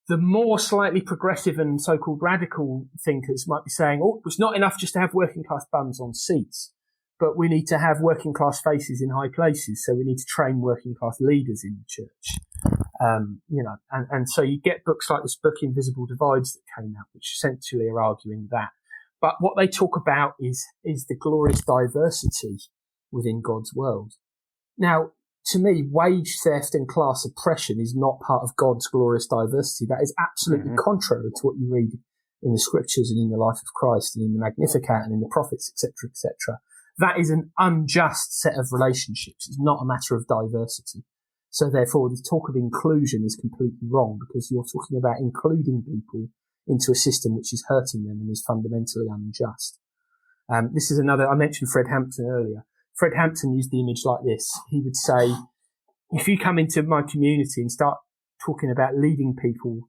The more slightly progressive and so-called radical thinkers might be saying, it's not enough just to have working class bums on seats, but we need to have working class faces in high places. So we need to train working class leaders in the church. And so you get books like this book, Invisible Divides, that came out, which essentially are arguing that. But what they talk about is the glorious diversity within God's world. Now, to me, wage theft and class oppression is not part of God's glorious diversity. That is absolutely contrary to what you read in the scriptures and in the life of Christ and in the Magnificat and in the prophets, etc., etc. That is an unjust set of relationships. It's not a matter of diversity. So therefore, the talk of inclusion is completely wrong, because you're talking about including people into a system which is hurting them and is fundamentally unjust. This is another, I mentioned Fred Hampton earlier. Fred Hampton used the image like this. He would say, if you come into my community and start talking about leading people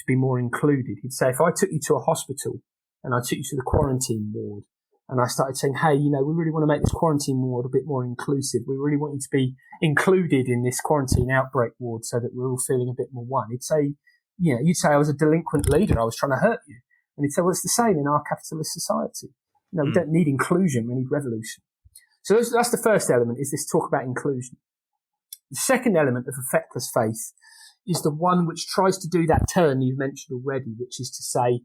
to be more included. He'd say, if I took you to a hospital and I took you to the quarantine ward and I started saying, hey, we really want to make this quarantine ward a bit more inclusive. We really want you to be included in this quarantine outbreak ward so that we're all feeling a bit more one. He'd say, you'd say I was a delinquent leader. I was trying to hurt you. And he'd say, well, it's the same in our capitalist society. We don't need inclusion. We need revolution. So that's the first element, is this talk about inclusion. The second element of effectless faith is the one which tries to do that turn you've mentioned already, which is to say,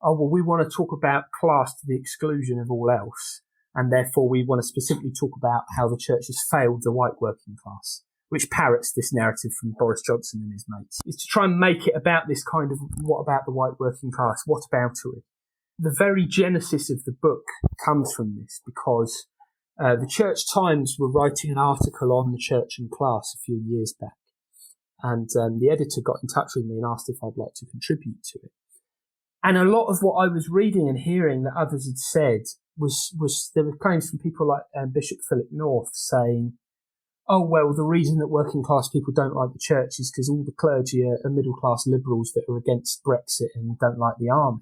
we want to talk about class to the exclusion of all else. And therefore we want to specifically talk about how the church has failed the white working class, which parrots this narrative from Boris Johnson and his mates. Is to try and make it about this kind of, what about the white working class? What about it? The very genesis of the book comes from this, because the Church Times were writing an article on the church and class a few years back. And the editor got in touch with me and asked if I'd like to contribute to it. And a lot of what I was reading and hearing that others had said was there were claims from people like Bishop Philip North saying, oh, well, the reason that working class people don't like the church is because all the clergy are middle class liberals that are against Brexit and don't like the army.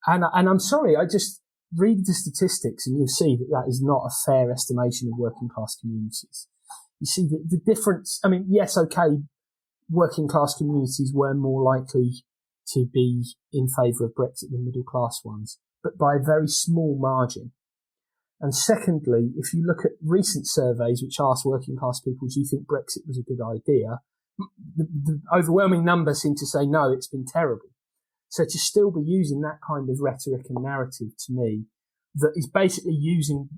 And I'm sorry, I just read the statistics and you'll see that is not a fair estimation of working class communities. You see the difference. I mean, yes, okay, working class communities were more likely to be in favour of Brexit than middle class ones, but by a very small margin. And secondly, if you look at recent surveys which ask working class people, do you think Brexit was a good idea? The overwhelming numbers seem to say no, it's been terrible. So to still be using that kind of rhetoric and narrative, to me, that is basically using,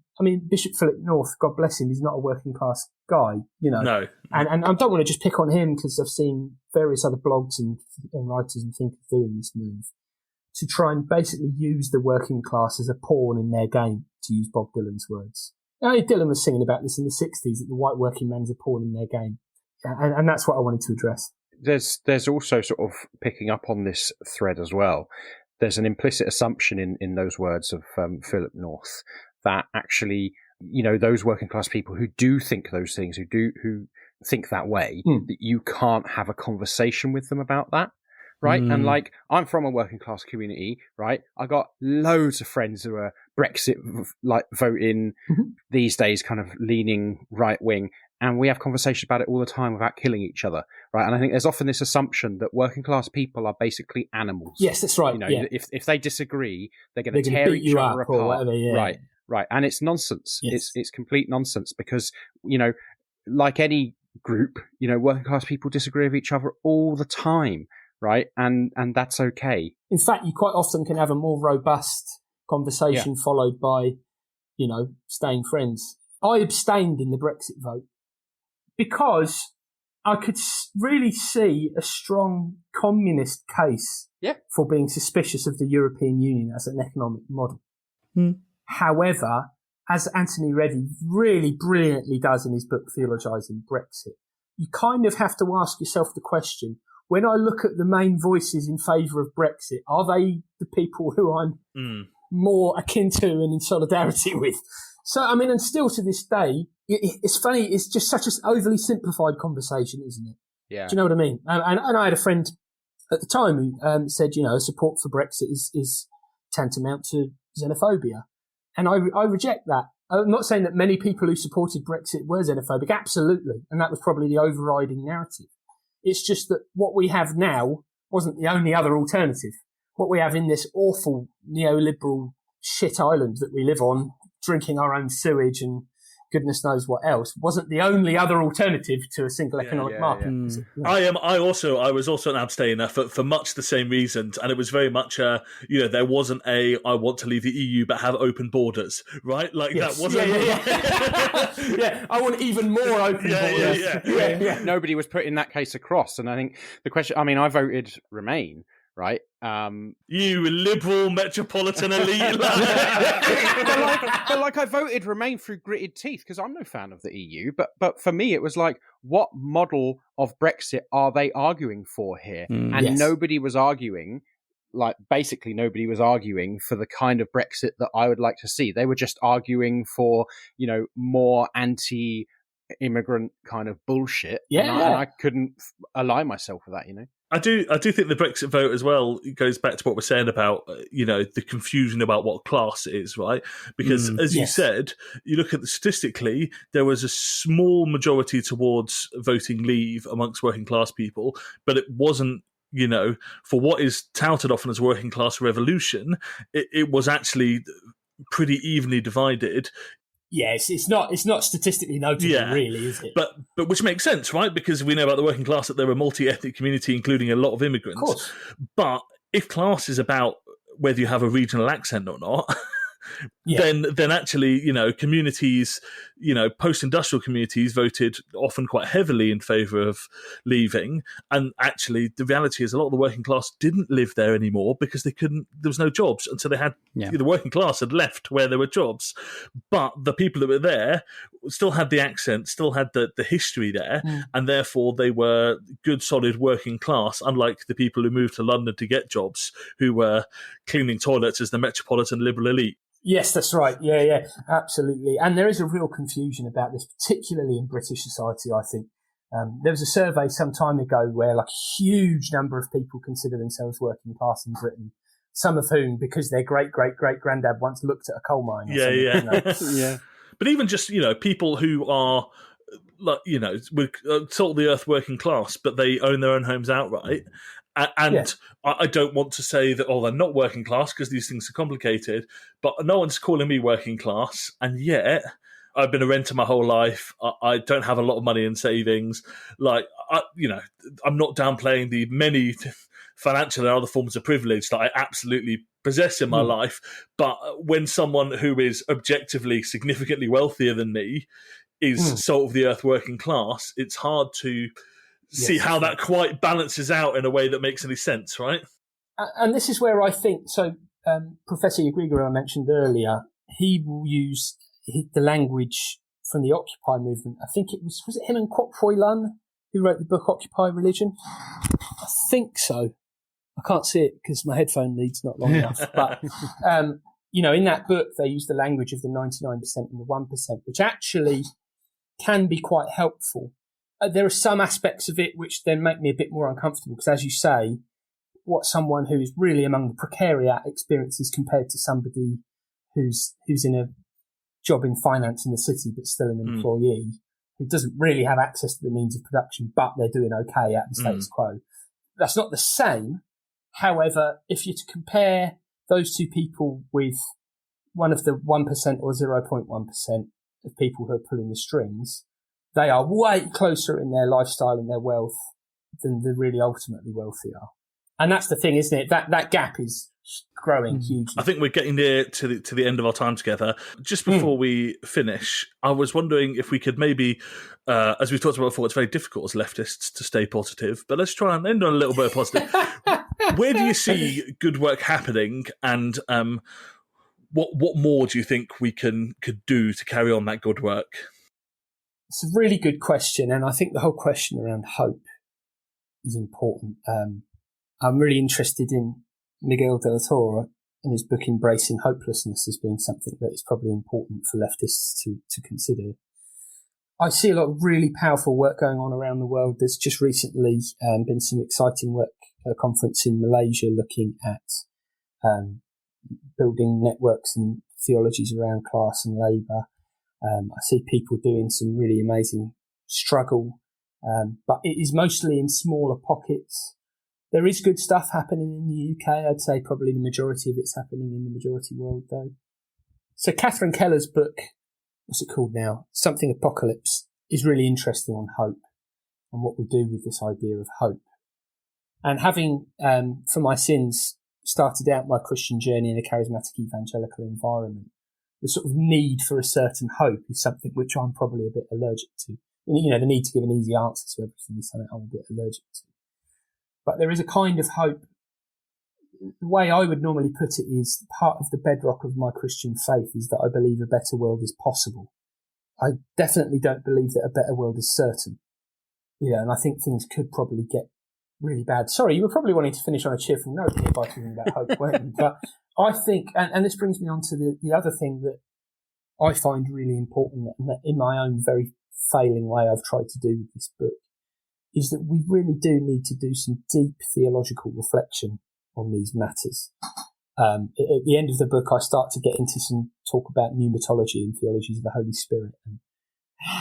Bishop Philip North, God bless him, is not a working class guy, No. And I don't want to just pick on him, because I've seen various other blogs and writers and thinkers doing this move to try and basically use the working class as a pawn in their game, to use Bob Dylan's words. Dylan was singing about this in the 60s, that the white working man's a pawn in their game. And that's what I wanted to address. There's also sort of picking up on this thread as well. There's an implicit assumption in those words of Philip North that actually, those working class people who do think those things, who think that way, that you can't have a conversation with them about that, right? And I'm from a working class community, right? I got loads of friends who are Brexit voting these days, kind of leaning right wing. And we have conversations about it all the time without killing each other, right? And I think there's often this assumption that working class people are basically animals. Yes, that's right. If they disagree, they're going to tear each other apart. Or whatever, Right. And it's nonsense. Yes. It's complete nonsense, because, like any group, working class people disagree with each other all the time, right? And that's okay. In fact, you quite often can have a more robust conversation followed by, staying friends. I abstained in the Brexit vote because I could really see a strong communist case for being suspicious of the European Union as an economic model. However, as Anthony Reddy really brilliantly does in his book Theologising Brexit, you kind of have to ask yourself the question, when I look at the main voices in favour of Brexit, are they the people who I'm more akin to and in solidarity with? So, and still to this day, it's funny, it's just such an overly simplified conversation, isn't it? Yeah. Do you know what I mean? And I had a friend at the time who said, support for Brexit is tantamount to xenophobia. And I reject that. I'm not saying that many people who supported Brexit were xenophobic, absolutely. And that was probably the overriding narrative. It's just that what we have now wasn't the only other alternative. What we have in this awful neoliberal shit island that we live on, drinking our own sewage and goodness knows what else, wasn't the only other alternative to a single economic market. I was also an abstainer for much the same reasons, and it was very much there wasn't I want to leave the EU but have open borders, right? That wasn't I want even more open borders. Nobody was putting that case across, and I think the question, I voted Remain, right? You liberal metropolitan elite. but I voted Remain through gritted teeth because I'm no fan of the EU. But for me, it was like, what model of Brexit are they arguing for here? And nobody was arguing. Basically nobody was arguing for the kind of Brexit that I would like to see. They were just arguing for, more anti-immigrant kind of bullshit. And I couldn't align myself with that, I do think the Brexit vote as well goes back to what we're saying about the confusion about what class it is, right? Because as you said, you look at statistically, there was a small majority towards voting Leave amongst working class people, but it wasn't. For what is touted often as working class revolution, it was actually pretty evenly divided. Yes, it's not statistically notable, really, is it? But which makes sense, right? Because we know about the working class that they're a multi-ethnic community, including a lot of immigrants. Of course. But if class is about whether you have a regional accent or not, then actually, communities, post-industrial communities voted often quite heavily in favour of leaving. And actually, the reality is a lot of the working class didn't live there anymore because there was no jobs. And so they had, the working class had left where there were jobs. But the people that were there still had the accent, still had the history there. And therefore, they were good, solid working class, unlike the people who moved to London to get jobs, who were cleaning toilets as the metropolitan liberal elite. Yes, that's right. Yeah, absolutely. And there is a real confusion about this, particularly in British society, I think. There was a survey some time ago where like a huge number of people consider themselves working class in Britain, some of whom, because their great-great-great-granddad once looked at a coal mine. Yeah. But even just, people who are, with salt of the earth working class, but they own their own homes outright. And I don't want to say that, they're not working class because these things are complicated, but no one's calling me working class. And yet I've been a renter my whole life. I don't have a lot of money in savings. I'm not downplaying the many financial and other forms of privilege that I absolutely possess in my life. But when someone who is objectively significantly wealthier than me is salt of the earth working class, it's hard to see how that quite balances out in a way that makes any sense, right? And this is where I think, Professor Yaguiga I mentioned earlier, he will use the language from the Occupy movement. I think was it him and Kwok Poi Lun who wrote the book Occupy Religion? I think so. I can't see it because my headphone lead's not long enough. But, in that book, they use the language of the 99% and the 1%, which actually can be quite helpful. There are some aspects of it which then make me a bit more uncomfortable because, as you say, what someone who is really among the precariat experiences compared to somebody who's in a job in finance in the city but still an employee who doesn't really have access to the means of production, but they're doing okay at the status quo. That's not the same. However, if you're to compare those two people with one of the 1% or 0.1% of people who are pulling the strings, they are way closer in their lifestyle and their wealth than the really ultimately wealthy are. And that's the thing, isn't it? That gap is growing hugely. I think we're getting near to the end of our time together. Just before we finish, I was wondering if we could maybe, as we've talked about before, it's very difficult as leftists to stay positive, but let's try and end on a little bit of positive. Where do you see good work happening, and what more do you think could do to carry on that good work? It's a really good question, and I think the whole question around hope is important. I'm really interested in Miguel del Toro and his book Embracing Hopelessness as being something that is probably important for leftists to consider. I see a lot of really powerful work going on around the world. There's just recently been some exciting work, a conference in Malaysia looking at building networks and theologies around class and labour. I see people doing some really amazing struggle, but it is mostly in smaller pockets. There is good stuff happening in the UK. I'd say probably the majority of it's happening in the majority world, though. So Catherine Keller's book, what's it called now? Something Apocalypse, is really interesting on hope and what we do with this idea of hope. And having, for my sins, started out my Christian journey in a charismatic evangelical environment, the sort of need for a certain hope is something which I'm probably a bit allergic to. The need to give an easy answer to everything is something I'm a bit allergic to. But there is a kind of hope. The way I would normally put it is part of the bedrock of my Christian faith is that I believe a better world is possible. I definitely don't believe that a better world is certain. And I think things could probably get really bad. Sorry, you were probably wanting to finish on a cheerful note here by talking about hope, weren't you? But I think, and this brings me on to the other thing that I find really important and that in my own very failing way I've tried to do with this book, is that we really do need to do some deep theological reflection on these matters. At the end of the book, I start to get into some talk about pneumatology and theologies of the Holy Spirit, and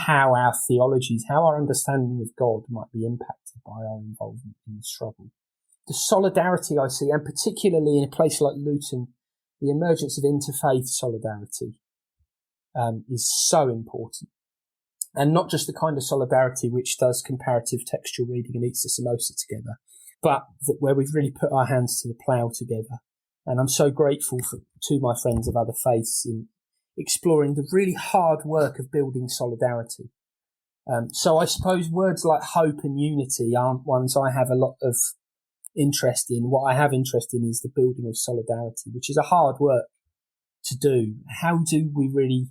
how our theologies, how our understanding of God might be impacted by our involvement in the struggle. The solidarity I see, and particularly in a place like Luton, the emergence of interfaith solidarity is so important. And not just the kind of solidarity which does comparative textual reading and eats the samosa together, but where we've really put our hands to the plough together. And I'm so grateful to my friends of other faiths in exploring the really hard work of building solidarity. So I suppose words like hope and unity aren't ones I have a lot of interest in. What I have interest in is the building of solidarity, which is a hard work to do. How do we really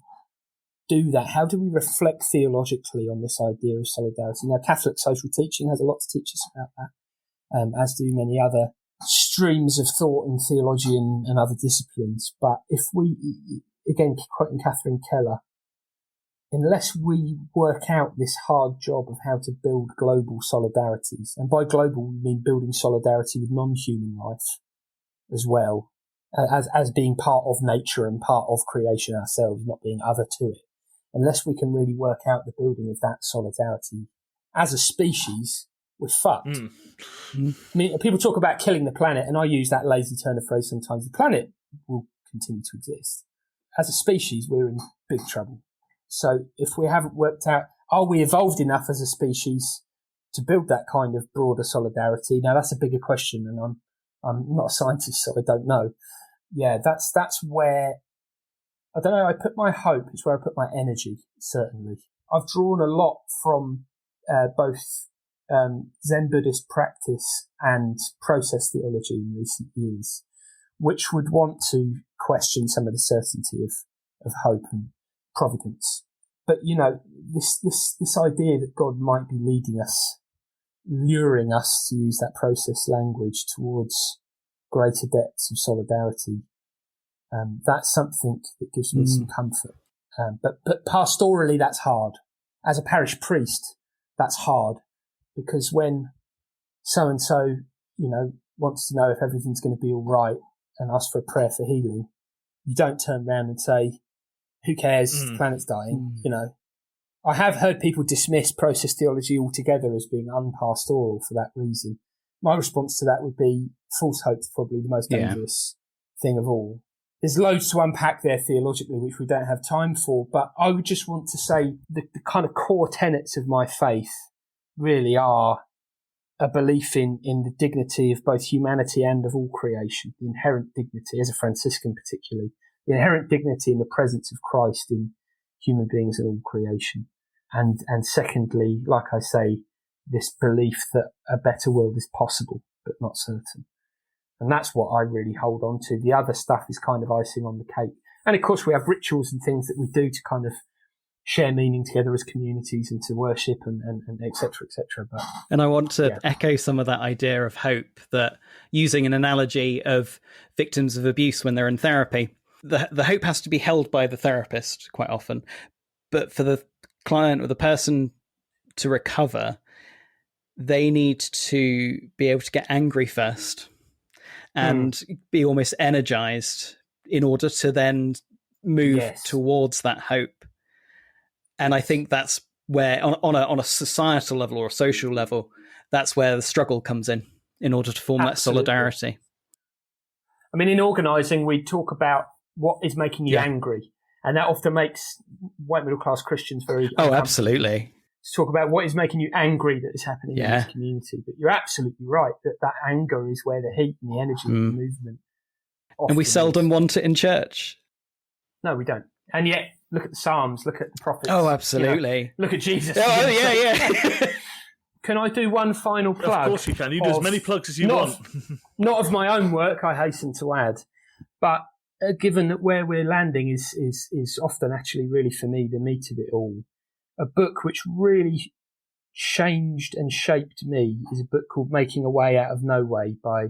do that? How do we reflect theologically on this idea of solidarity? Now, Catholic social teaching has a lot to teach us about that, as do many other streams of thought and theology and other disciplines. But if we, again, quoting Catherine Keller, unless we work out this hard job of how to build global solidarities, and by global we mean building solidarity with non-human life as well, as being part of nature and part of creation ourselves, not being other to it, unless we can really work out the building of that solidarity as a species, we're fucked. I mean, people talk about killing the planet, and I use that lazy turn of phrase sometimes. The planet will continue to exist. As a species, we're in big trouble. So if we haven't worked out, are we evolved enough as a species to build that kind of broader solidarity? Now, that's a bigger question, and I'm not a scientist, so I don't know. Yeah, that's where, I don't know, I put my hope, it's where I put my energy, certainly. I've drawn a lot from both Zen Buddhist practice and process theology in recent years, which would want to question some of the certainty of hope and providence. But, you know, this idea that God might be leading us, luring us, to use that process language, towards greater depths of solidarity, that's something that gives me some comfort. But pastorally, that's hard. As a parish priest, that's hard, because when so-and-so, you know, wants to know if everything's going to be all right and ask for a prayer for healing, you don't turn around and say, who cares, the planet's dying, you know. I have heard people dismiss process theology altogether as being unpastoral for that reason. My response to that would be false hope's probably the most dangerous thing of all. There's loads to unpack there theologically, which we don't have time for, but I would just want to say the kind of core tenets of my faith really are a belief in the dignity of both humanity and of all creation, the inherent dignity, as a Franciscan particularly, the inherent dignity in the presence of Christ in human beings and all creation. And secondly, like I say, this belief that a better world is possible, but not certain. And that's what I really hold on to. The other stuff is kind of icing on the cake. And of course, we have rituals and things that we do to kind of share meaning together as communities and to worship and et cetera, et cetera. And I want to echo some of that idea of hope, that using an analogy of victims of abuse when they're in therapy, the hope has to be held by the therapist quite often. But for the client or the person to recover, they need to be able to get angry first and be almost energized in order to then move towards that hope. And I think that's where, on a societal level or a social level, that's where the struggle comes in order to form that solidarity. I mean, in organising, we talk about what is making you angry. And that often makes white middle-class Christians very uncomfortable. Absolutely. To talk about what is making you angry that is happening in this community. But you're absolutely right that anger is where the heat and the energy of the movement. And we seldom want it in church. No, we don't. And yet, look at the Psalms, look at the prophets. Oh, absolutely. You know, look at Jesus. Oh, yeah. Can I do one final plug? Of course you can. You do as many plugs as you want. Not of my own work, I hasten to add. But given that where we're landing is often actually really, for me, the meat of it all. A book which really changed and shaped me is a book called Making a Way Out of No Way by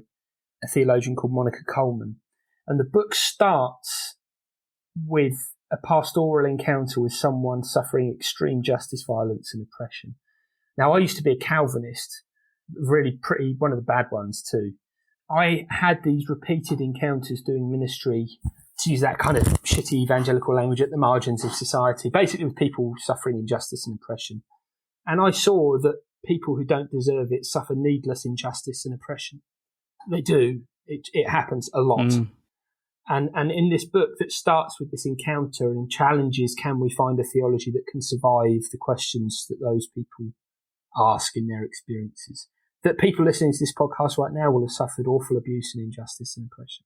a theologian called Monica Coleman. And the book starts with a pastoral encounter with someone suffering extreme justice, violence and oppression. Now, I used to be a Calvinist, really pretty, one of the bad ones too. I had these repeated encounters doing ministry, to use that kind of shitty evangelical language, at the margins of society, basically with people suffering injustice and oppression. And I saw that people who don't deserve it suffer needless injustice and oppression. They do. It happens a lot. And in this book that starts with this encounter and challenges, can we find a theology that can survive the questions that those people ask in their experiences? That people listening to this podcast right now will have suffered awful abuse and injustice and oppression.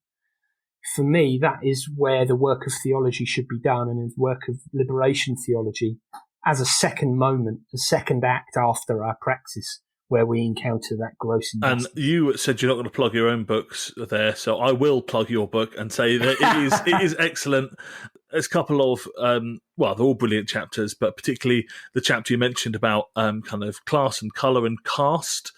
For me, that is where the work of theology should be done, and the work of liberation theology as a second moment, a second act after our praxis, where we encounter that gross injustice. And you said you're not going to plug your own books there, so I will plug your book and say that it is excellent. There's a couple of, they're all brilliant chapters, but particularly the chapter you mentioned about kind of class and colour and caste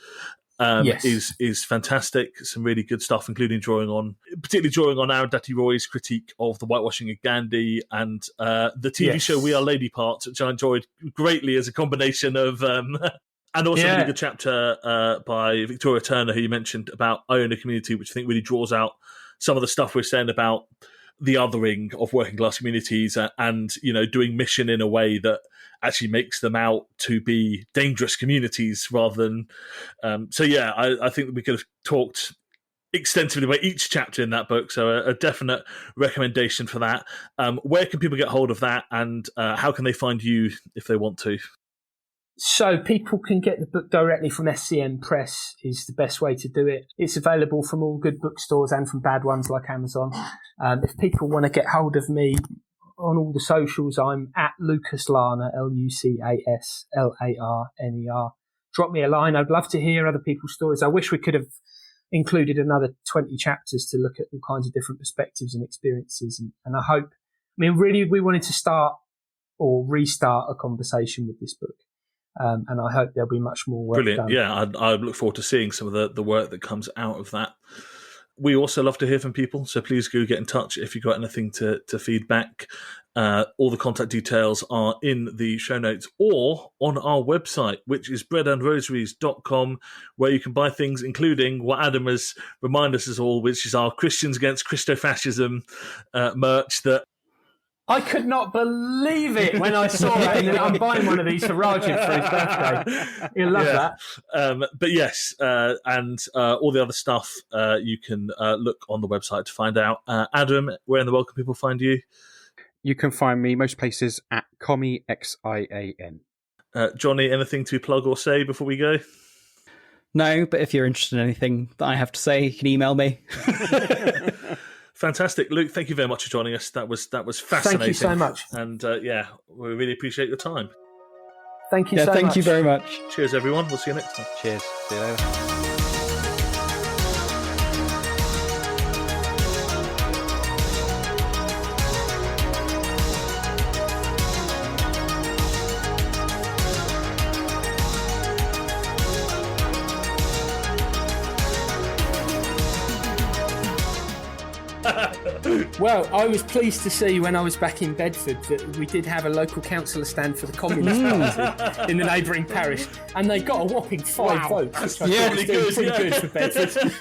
is fantastic. Some really good stuff, including drawing on Arundhati Roy's critique of the whitewashing of Gandhi, and the TV show We Are Lady Parts, which I enjoyed greatly as a combination of... and also a really good chapter by Victoria Turner, who you mentioned, about Iona Community, which I think really draws out some of the stuff we're saying about the othering of working class communities and, doing mission in a way that actually makes them out to be dangerous communities rather than... I think that we could have talked extensively about each chapter in that book, so a definite recommendation for that. Where can people get hold of that, and how can they find you if they want to? So people can get the book directly from SCM Press is the best way to do it. It's available from all good bookstores and from bad ones like Amazon. If people want to get hold of me on all the socials, I'm at Lucas Larner, LucasLarner. Drop me a line. I'd love to hear other people's stories. I wish we could have included another 20 chapters to look at all kinds of different perspectives and experiences. And I hope, really, we wanted to start or restart a conversation with this book. And I hope there'll be much more work Brilliant. done. Yeah, I look forward to seeing some of the work that comes out of that. We also love to hear from people, so please do get in touch if you've got anything to feedback. All the contact details are in the show notes or on our website, which is breadandrosaries.com, where you can buy things including what Adam has reminded us all, which is our Christians Against Christofascism merch that... I could not believe it when I saw it. And I'm buying one of these for Rajiv for his birthday. He'll love that. But yes, and all the other stuff you can look on the website to find out. Adam, where in the world can people find you? You can find me most places at Commie, XIAN. Johnny, anything to plug or say before we go? No, but if you're interested in anything that I have to say, you can email me. Fantastic. Luke, thank you very much for joining us. That was fascinating. Thank you so much. And we really appreciate your time. Thank you so much. Thank you very much. Cheers, everyone. We'll see you next time. Cheers. See you later. Well, I was pleased to see when I was back in Bedford that we did have a local councillor stand for the Communist Party in the neighbouring parish, and they got a whopping 5 votes. Which I thought was doing pretty good for Bedford.